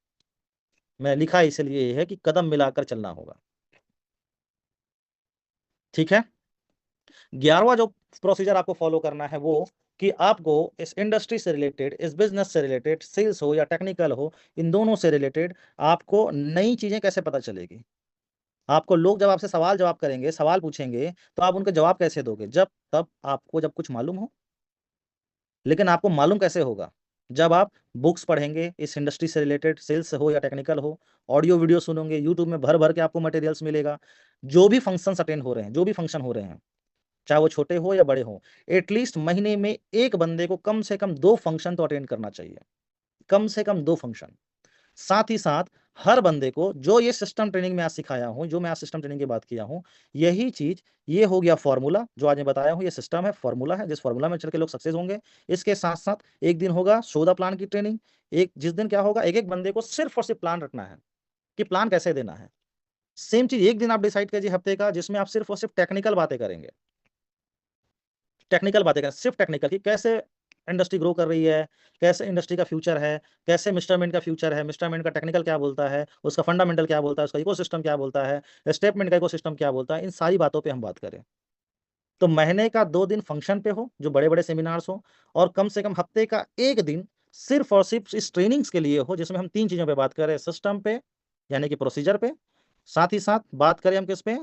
मैं लिखा इसलिए है कि कदम मिलाकर चलना होगा। ठीक है। 11वां जो प्रोसीजर आपको फॉलो करना है वो कि आपको इस इंडस्ट्री से रिलेटेड, इस बिजनेस से रिलेटेड, सेल्स हो या टेक्निकल हो, इन दोनों से रिलेटेड आपको नई चीजें कैसे पता चलेगी। आपको लोग जब आपसे सवाल जवाब करेंगे, सवाल पूछेंगे, तो आप उनके जवाब कैसे दोगे, जब तब आपको जब कुछ मालूम हो। लेकिन आपको मालूम कैसे होगा, जब आप बुक्स पढ़ेंगे इस इंडस्ट्री से रिलेटेड, सेल्स हो या टेक्निकल हो, ऑडियो वीडियो सुनोगे, यूट्यूब में भर भर के आपको मटेरियल्स मिलेगा। जो भी फंक्शंस अटेंड हो रहे हैं, जो भी फंक्शन हो रहे हैं, चाहे वो छोटे हो या बड़े हो, एटलीस्ट महीने में एक बंदे को कम से कम 2 फंक्शन तो अटेंड करना चाहिए, कम से कम 2 फंक्शन। साथ ही साथ हर बंदे को जो ये सिस्टम ट्रेनिंग में आज सिखाया हूं, जो मैं आज सिस्टम ट्रेनिंग की बात किया हूं, यही चीज, ये हो गया फॉर्मूला जो आज मैं बताया हूं, ये सिस्टम है, फॉर्मूला है, जिस फॉर्मूला में चल के लोग सक्सेस होंगे। इसके साथ साथ एक दिन होगा शो द प्लान की ट्रेनिंग। एक जिस दिन क्या होगा, एक एक बंदे को सिर्फ और सिर्फ प्लान रखना है कि प्लान कैसे देना है। सेम चीज एक दिन आप डिसाइड कीजिए हफ्ते का, जिसमें आप सिर्फ और सिर्फ टेक्निकल बातें करेंगे, टेक्निकल बातें करें, सिर्फ टेक्निकल की कैसे इंडस्ट्री ग्रो कर रही है, कैसे इंडस्ट्री का फ्यूचर है, कैसे मिस्टर मिंट का फ्यूचर है, मिस्टर मिंट का टेक्निकल क्या बोलता है, उसका फंडामेंटल क्या बोलता है, उसका इकोसिस्टम क्या बोलता है, स्टेटमेंट का इकोसिस्टम क्या बोलता है, इन सारी बातों पे हम बात करें। तो महीने का 2 दिन फंक्शन पे हो, जो बड़े बड़े सेमिनार्स हो, और कम से कम हफ्ते का 1 दिन सिर्फ और सिर्फ इस ट्रेनिंग्स के लिए हो, जिसमें हम 3 चीजों पे बात करें, सिस्टम पे यानी कि प्रोसीजर पे, साथ ही साथ बात करें हम किस पे,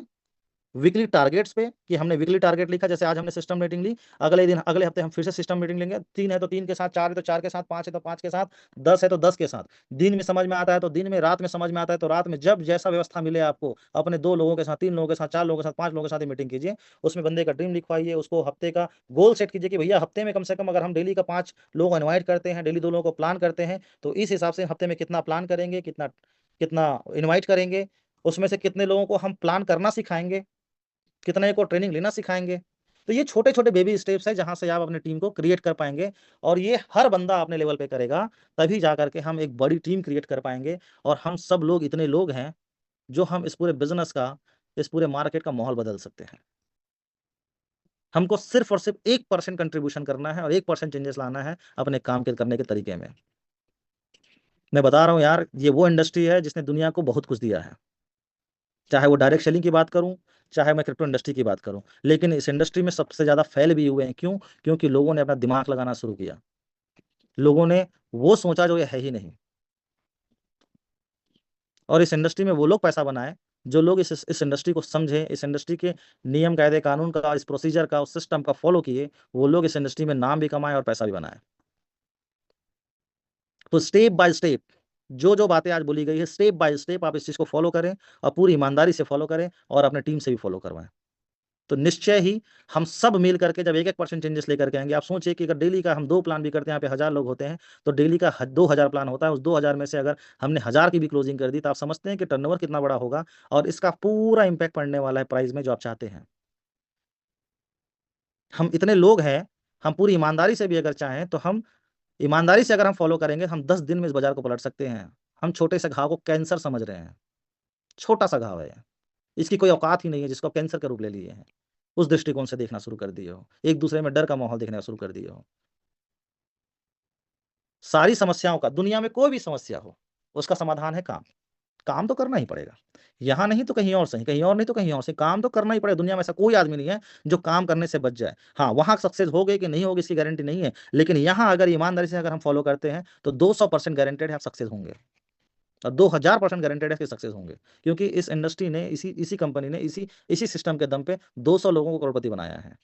वीकली टारगेट्स पे, कि हमने वीकली टारगेट लिखा, जैसे आज हमने सिस्टम मीटिंग ली, अगले दिन अगले हफ्ते हम फिर से सिस्टम मीटिंग लेंगे। 3 है तो 3 के साथ, 4 है तो 4 के साथ, 5 है तो 5 के साथ, 10 है तो 10 के साथ। दिन में समझ में आता है तो दिन में, रात में समझ में आता है तो रात में, जब जैसा व्यवस्था मिले आपको, अपने 2 लोगों के साथ, 3 लोगों के साथ, 4 लोगों के साथ, 5 लोगों के साथ मीटिंग कीजिए। उसमें बंदे का ड्रीम लिखवाइए, उसको हफ्ते का गोल सेट कीजिए कि भैया हफ्ते में कम से कम अगर हम डेली का 5 लोगों को इन्वाइट करते हैं, डेली 2 लोगों को प्लान करते हैं, तो इस हिसाब से हफ्ते में कितना प्लान करेंगे, कितना कितना इन्वाइट करेंगे, उसमें से कितने लोगों को हम प्लान करना सिखाएंगे, कितने को ट्रेनिंग लेना सिखाएंगे। तो ये छोटे छोटे बेबी स्टेप्स है जहां से आप अपनी टीम को क्रिएट कर पाएंगे, और ये हर बंदा अपने लेवल पे करेगा, तभी जाकर के हम एक बड़ी टीम क्रिएट कर पाएंगे। और हम सब लोग इतने लोग हैं जो हम इस पूरे बिजनेस का, इस पूरे मार्केट का माहौल बदल सकते हैं। हमको सिर्फ और सिर्फ 1% कंट्रीब्यूशन करना है और 1% चेंजेस लाना है अपने काम के करने के तरीके में। मैं बता रहा हूँ यार, ये वो इंडस्ट्री है जिसने दुनिया को बहुत कुछ दिया है, चाहे वो डायरेक्ट सेलिंग की बात करूं, चाहे मैं क्रिप्टो इंडस्ट्री की बात करूं। लेकिन इस इंडस्ट्री में सबसे ज्यादा फेल भी हुए हैं, क्यों? क्योंकि लोगों ने अपना दिमाग लगाना शुरू किया, लोगों ने वो सोचा जो ये है ही नहीं। और इस इंडस्ट्री में वो लोग पैसा बनाए जो लोग इस इंडस्ट्री को समझे, इस इंडस्ट्री के नियम कायदे कानून का, इस प्रोसीजर का, उस सिस्टम का फॉलो किए, वो लोग इस इंडस्ट्री में नाम भी कमाए और पैसा भी बनाए। तो स्टेप बाय स्टेप जो जो बातें आज बोली गई है, स्टेप बाय स्टेप आप इस चीज को फॉलो करें, और पूरी ईमानदारी से फॉलो करें, और अपने टीम से भी फॉलो करवाएं। तो निश्चय ही हम सब मिल करके जब 1-1% चेंजेस लेकर के आएंगे। आप सोचिए कि अगर डेली का हम 2 प्लान भी करते हैं, यहाँ पे 1000 लोग होते हैं, तो डेली का 2000 प्लान होता है। उस 2000 में से अगर हमने 1000 की भी क्लोजिंग कर दी, तो आप समझते हैं कि टर्नओवर कितना बड़ा होगा, और इसका पूरा इंपैक्ट पड़ने वाला है प्राइस में जो आप चाहते हैं। हम इतने लोग हैं, हम पूरी ईमानदारी से भी अगर चाहें तो हम ईमानदारी से अगर हम फॉलो करेंगे, हम 10 दिन में इस बाजार को पलट सकते हैं। हम छोटे से घाव को कैंसर समझ रहे हैं, छोटा सा घाव है, इसकी कोई औकात ही नहीं है जिसको कैंसर का रूप ले लिए हैं। उस दृष्टिकोण से देखना शुरू कर दिए हो, एक दूसरे में डर का माहौल देखना शुरू कर दिए हो। सारी समस्याओं का, दुनिया में कोई भी समस्या हो, उसका समाधान है काम। काम तो करना ही पड़ेगा, यहाँ नहीं तो कहीं और सही, कहीं और नहीं तो कहीं और सही, काम तो करना ही पड़ेगा। दुनिया में ऐसा कोई आदमी नहीं है जो काम करने से बच जाए। हाँ, वहां सक्सेस हो गई कि नहीं होगी इसकी गारंटी नहीं है, लेकिन यहाँ अगर ईमानदारी से अगर हम फॉलो करते हैं तो 200% गारंटेड है आप सक्सेस होंगे, और 2000% गारंटेड है कि सक्सेस होंगे। क्योंकि इस इंडस्ट्री ने, इसी इसी कंपनी ने, इसी इसी सिस्टम के दम पे 200 लोगों को करोड़पति बनाया है।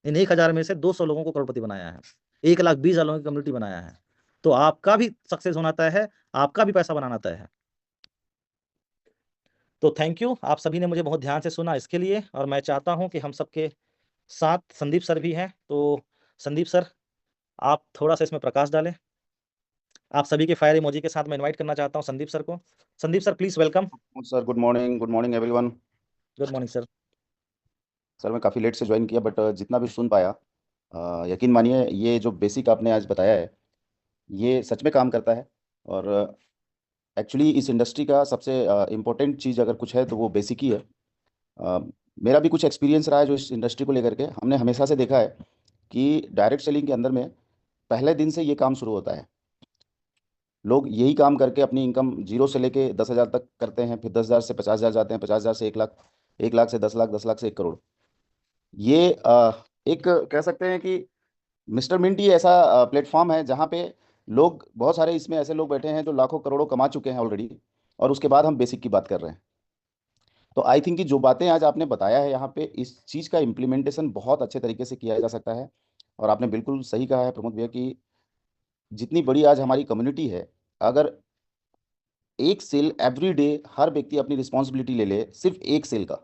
इन 1000 में से 200 लोगों को करोड़पति बनाया है, 1,20,000 लोगों की कम्युनिटी बनाया है। तो आपका भी सक्सेस होना तय है, आपका भी पैसा बनाना तय है। तो थैंक यू, आप सभी ने मुझे बहुत ध्यान से सुना इसके लिए, और मैं चाहता हूं कि हम सबके साथ संदीप सर भी हैं। तो संदीप सर, आप थोड़ा सा इसमें प्रकाश डालें। आप सभी के फायर इमोजी के साथ मैं इनवाइट करना चाहता हूं संदीप सर को। Sandeep sir please welcome. Sir good morning everyone. Good morning sir. Sir मैं काफ़ी लेट से ज्वाइन किया बट जितना भी सुन पाया, यकीन मानिए ये जो बेसिक आपने आज बताया है ये सच में काम करता है। और एक्चुअली इस इंडस्ट्री का सबसे इम्पोर्टेंट चीज़ अगर कुछ है तो वो बेसिक ही है। अ, मेरा भी कुछ एक्सपीरियंस रहा है जो इस इंडस्ट्री को लेकर के हमने हमेशा से देखा है कि डायरेक्ट सेलिंग के अंदर में पहले दिन से ये काम शुरू होता है। लोग यही काम करके अपनी इनकम जीरो से लेके 10,000 तक करते हैं, फिर 10,000 से 50,000 जाते हैं, 50,000 से 1 लाख, 1 लाख से 10 लाख, 10 लाख से 1 करोड़। ये एक कह सकते हैं कि मिस्टर मिंट ही ऐसा प्लेटफॉर्म है जहाँ पे लोग बहुत सारे इसमें ऐसे लोग बैठे हैं जो लाखों करोड़ों कमा चुके हैं ऑलरेडी, और उसके बाद हम बेसिक की बात कर रहे हैं। तो आई थिंक कि जो बातें आज आपने बताया है यहाँ पे, इस चीज़ का इम्प्लीमेंटेशन बहुत अच्छे तरीके से किया जा सकता है। और आपने बिल्कुल सही कहा है प्रमोद भैया कि जितनी बड़ी आज हमारी कम्युनिटी है, अगर एक सेल एवरी डे हर व्यक्ति अपनी रिस्पॉन्सिबिलिटी ले ले, सिर्फ एक सेल का,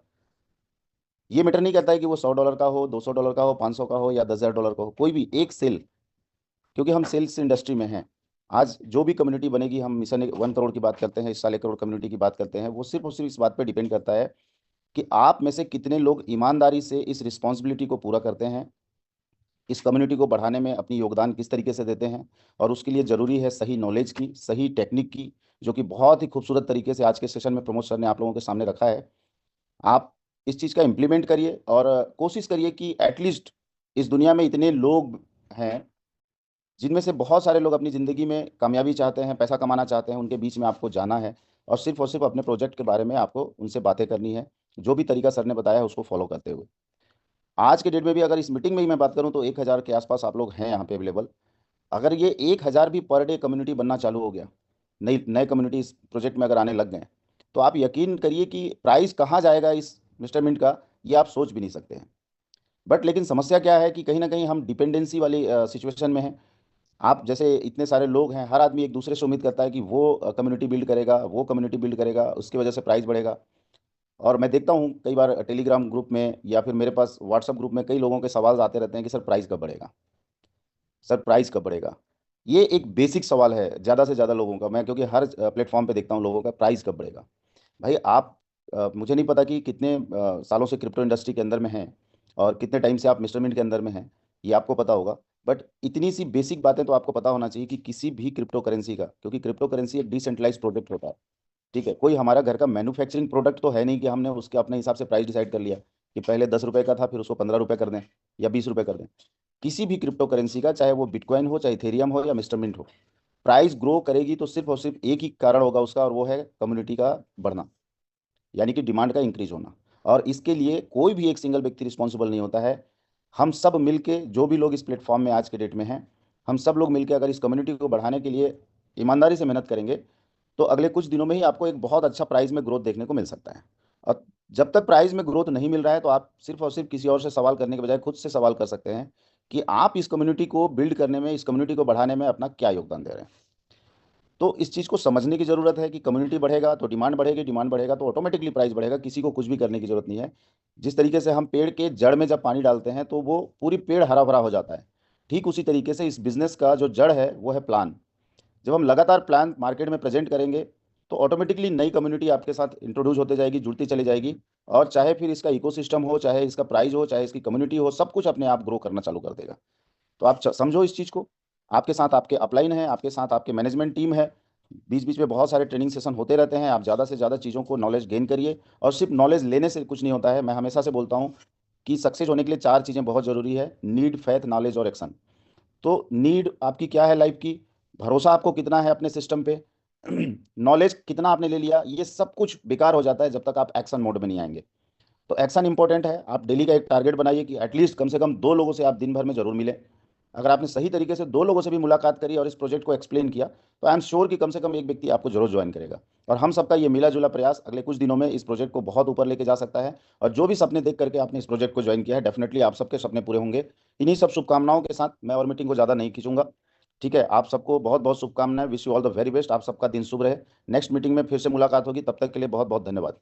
ये मैटर नहीं करता है कि वो $100 का हो, $200 का हो, 500 का हो या $10,000 का हो, कोई भी एक सेल, क्योंकि हम सेल्स इंडस्ट्री में हैं। आज जो भी कम्युनिटी बनेगी, हम मिशन 1 करोड़ की बात करते हैं, इस साल 1 करोड़ कम्युनिटी की बात करते हैं, वो सिर्फ और सिर्फ इस बात पे डिपेंड करता है कि आप में से कितने लोग ईमानदारी से इस रिस्पॉन्सिबिलिटी को पूरा करते हैं, इस कम्युनिटी को बढ़ाने में अपनी योगदान किस तरीके से देते हैं। और उसके लिए ज़रूरी है सही नॉलेज की, सही टेक्निक की, जो कि बहुत ही खूबसूरत तरीके से आज के सेशन में प्रमोद सर ने आप लोगों के सामने रखा है। आप इस चीज़ का इम्प्लीमेंट करिए और कोशिश करिए कि एटलीस्ट इस दुनिया में इतने लोग हैं जिनमें से बहुत सारे लोग अपनी ज़िंदगी में कामयाबी चाहते हैं, पैसा कमाना चाहते हैं, उनके बीच में आपको जाना है और सिर्फ अपने प्रोजेक्ट के बारे में आपको उनसे बातें करनी है, जो भी तरीका सर ने बताया है उसको फॉलो करते हुए। आज के डेट में भी अगर इस मीटिंग में ही मैं बात करूं तो 1,000 के आसपास आप लोग हैं यहाँ पे अवेलेबल। अगर ये 1,000 भी पर डे कम्युनिटी बनना चालू हो गया, नई नए कम्युनिटी इस प्रोजेक्ट में अगर आने लग गए, तो आप यकीन करिए कि प्राइस कहाँ जाएगा इस मिस्टर मिंट का, ये आप सोच भी नहीं सकते हैं। बट लेकिन समस्या क्या है कि कहीं ना कहीं हम डिपेंडेंसी वाली सिचुएशन में हैं। आप जैसे इतने सारे लोग हैं, हर आदमी एक दूसरे से उम्मीद करता है कि वो कम्युनिटी बिल्ड करेगा, वो कम्युनिटी बिल्ड करेगा, उसकी वजह से प्राइस बढ़ेगा। और मैं देखता हूँ कई बार टेलीग्राम ग्रुप में या फिर मेरे पास व्हाट्सअप ग्रुप में कई लोगों के सवाल आते रहते हैं कि सर प्राइस कब बढ़ेगा, सर प्राइस कब बढ़ेगा। ये एक बेसिक सवाल है ज़्यादा से ज़्यादा लोगों का, मैं क्योंकि हर प्लेटफॉर्म पे देखता हूँ लोगों का, प्राइस कब बढ़ेगा। भाई आप मुझे नहीं पता कि कितने सालों से क्रिप्टो इंडस्ट्री के अंदर में हैं और कितने टाइम से आप मिस्टर मिंट के अंदर में हैं, ये आपको पता होगा। बट इतनी सी बेसिक बातें तो आपको पता होना चाहिए कि किसी भी क्रिप्टो करेंसी का, क्योंकि क्रिप्टो करेंसी एक डिसेंट्रलाइज प्रोडक्ट होता है, ठीक है, कोई हमारा घर का मैन्युफैक्चरिंग प्रोडक्ट तो है नहीं कि हमने उसके अपने हिसाब से प्राइस डिसाइड कर लिया कि पहले 10 रुपये का था फिर उसको 15 रुपये कर दें या 20 रुपये कर दें। किसी भी क्रिप्टो करेंसी का, चाहे वो बिटकॉइन हो, चाहे इथेरियम हो या मिस्टर मिंट हो, प्राइस ग्रो करेगी तो सिर्फ और सिर्फ एक ही कारण होगा उसका, और वो है कम्युनिटी का बढ़ना, यानी कि डिमांड का इंक्रीज होना। और इसके लिए कोई भी एक सिंगल व्यक्ति रिस्पॉन्सिबल नहीं होता है। हम सब मिलके, जो भी लोग इस प्लेटफॉर्म में आज के डेट में हैं, हम सब लोग मिलके अगर इस कम्युनिटी को बढ़ाने के लिए ईमानदारी से मेहनत करेंगे तो अगले कुछ दिनों में ही आपको एक बहुत अच्छा प्राइस में ग्रोथ देखने को मिल सकता है। और जब तक प्राइस में ग्रोथ नहीं मिल रहा है तो आप सिर्फ और सिर्फ किसी और से सवाल करने के बजाय खुद से सवाल कर सकते हैं कि आप इस कम्युनिटी को बिल्ड करने में, इस कम्युनिटी को बढ़ाने में अपना क्या योगदान दे रहे हैं। तो इस चीज़ को समझने की ज़रूरत है कि कम्युनिटी बढ़ेगा तो डिमांड बढ़ेगी, डिमांड बढ़ेगा तो ऑटोमेटिकली प्राइस बढ़ेगा, किसी को कुछ भी करने की ज़रूरत नहीं है। जिस तरीके से हम पेड़ के जड़ में जब पानी डालते हैं तो वो पूरी पेड़ हरा भरा हो जाता है, ठीक उसी तरीके से इस बिज़नेस का जो जड़ है वो है प्लान। जब हम लगातार प्लान मार्केट में प्रेजेंट करेंगे तो ऑटोमेटिकली नई कम्युनिटी आपके साथ इंट्रोड्यूस होते जाएगी, जुड़ती चली जाएगी, और चाहे फिर इसका इकोसिस्टम हो, चाहे इसका प्राइस हो, चाहे इसकी कम्युनिटी हो, सब कुछ अपने आप ग्रो करना चालू कर देगा। तो आप समझो इस चीज़ को। आपके साथ आपके अपलाइन है, आपके साथ आपके मैनेजमेंट टीम है, बीच बीच में बहुत सारे ट्रेनिंग सेशन होते रहते हैं। आप ज़्यादा से ज़्यादा चीज़ों को नॉलेज गेन करिए, और सिर्फ नॉलेज लेने से कुछ नहीं होता है। मैं हमेशा से बोलता हूँ कि सक्सेस होने के लिए 4 चीज़ें बहुत ज़रूरी है: नीड, फैथ, नॉलेज और एक्शन। तो नीड आपकी क्या है लाइफ की, भरोसा आपको कितना है अपने सिस्टम पे, नॉलेज कितना आपने ले लिया, ये सब कुछ बेकार हो जाता है जब तक आप एक्शन मोड में नहीं आएंगे। तो एक्शन इंपॉर्टेंट है। आप डेली का एक टारगेट बनाइए कि एटलीस्ट कम से कम 2 लोगों से आप दिन भर में जरूर मिलें। अगर आपने सही तरीके से 2 लोगों से भी मुलाकात करी और इस प्रोजेक्ट को एक्सप्लेन किया तो आई एम श्योर कि कम से कम एक व्यक्ति आपको जरूर ज्वाइन करेगा। और हम सबका ये मिला जुला प्रयास अगले कुछ दिनों में इस प्रोजेक्ट को बहुत ऊपर लेके जा सकता है। और जो भी सपने देख करके आपने इस प्रोजेक्ट को ज्वाइन किया है, डेफिनेटली आप सबके सपने पूरे होंगे। इन्हीं सब शुभकामनाओं के साथ मैं और मीटिंग को ज़्यादा नहीं खींचूंगा। ठीक है, आप सबको बहुत बहुत शुभकामनाएं। Wish you all the very best. आप सबका दिन शुभ रहे। नेक्स्ट मीटिंग में फिर से मुलाकात होगी, तब तक के लिए बहुत बहुत धन्यवाद।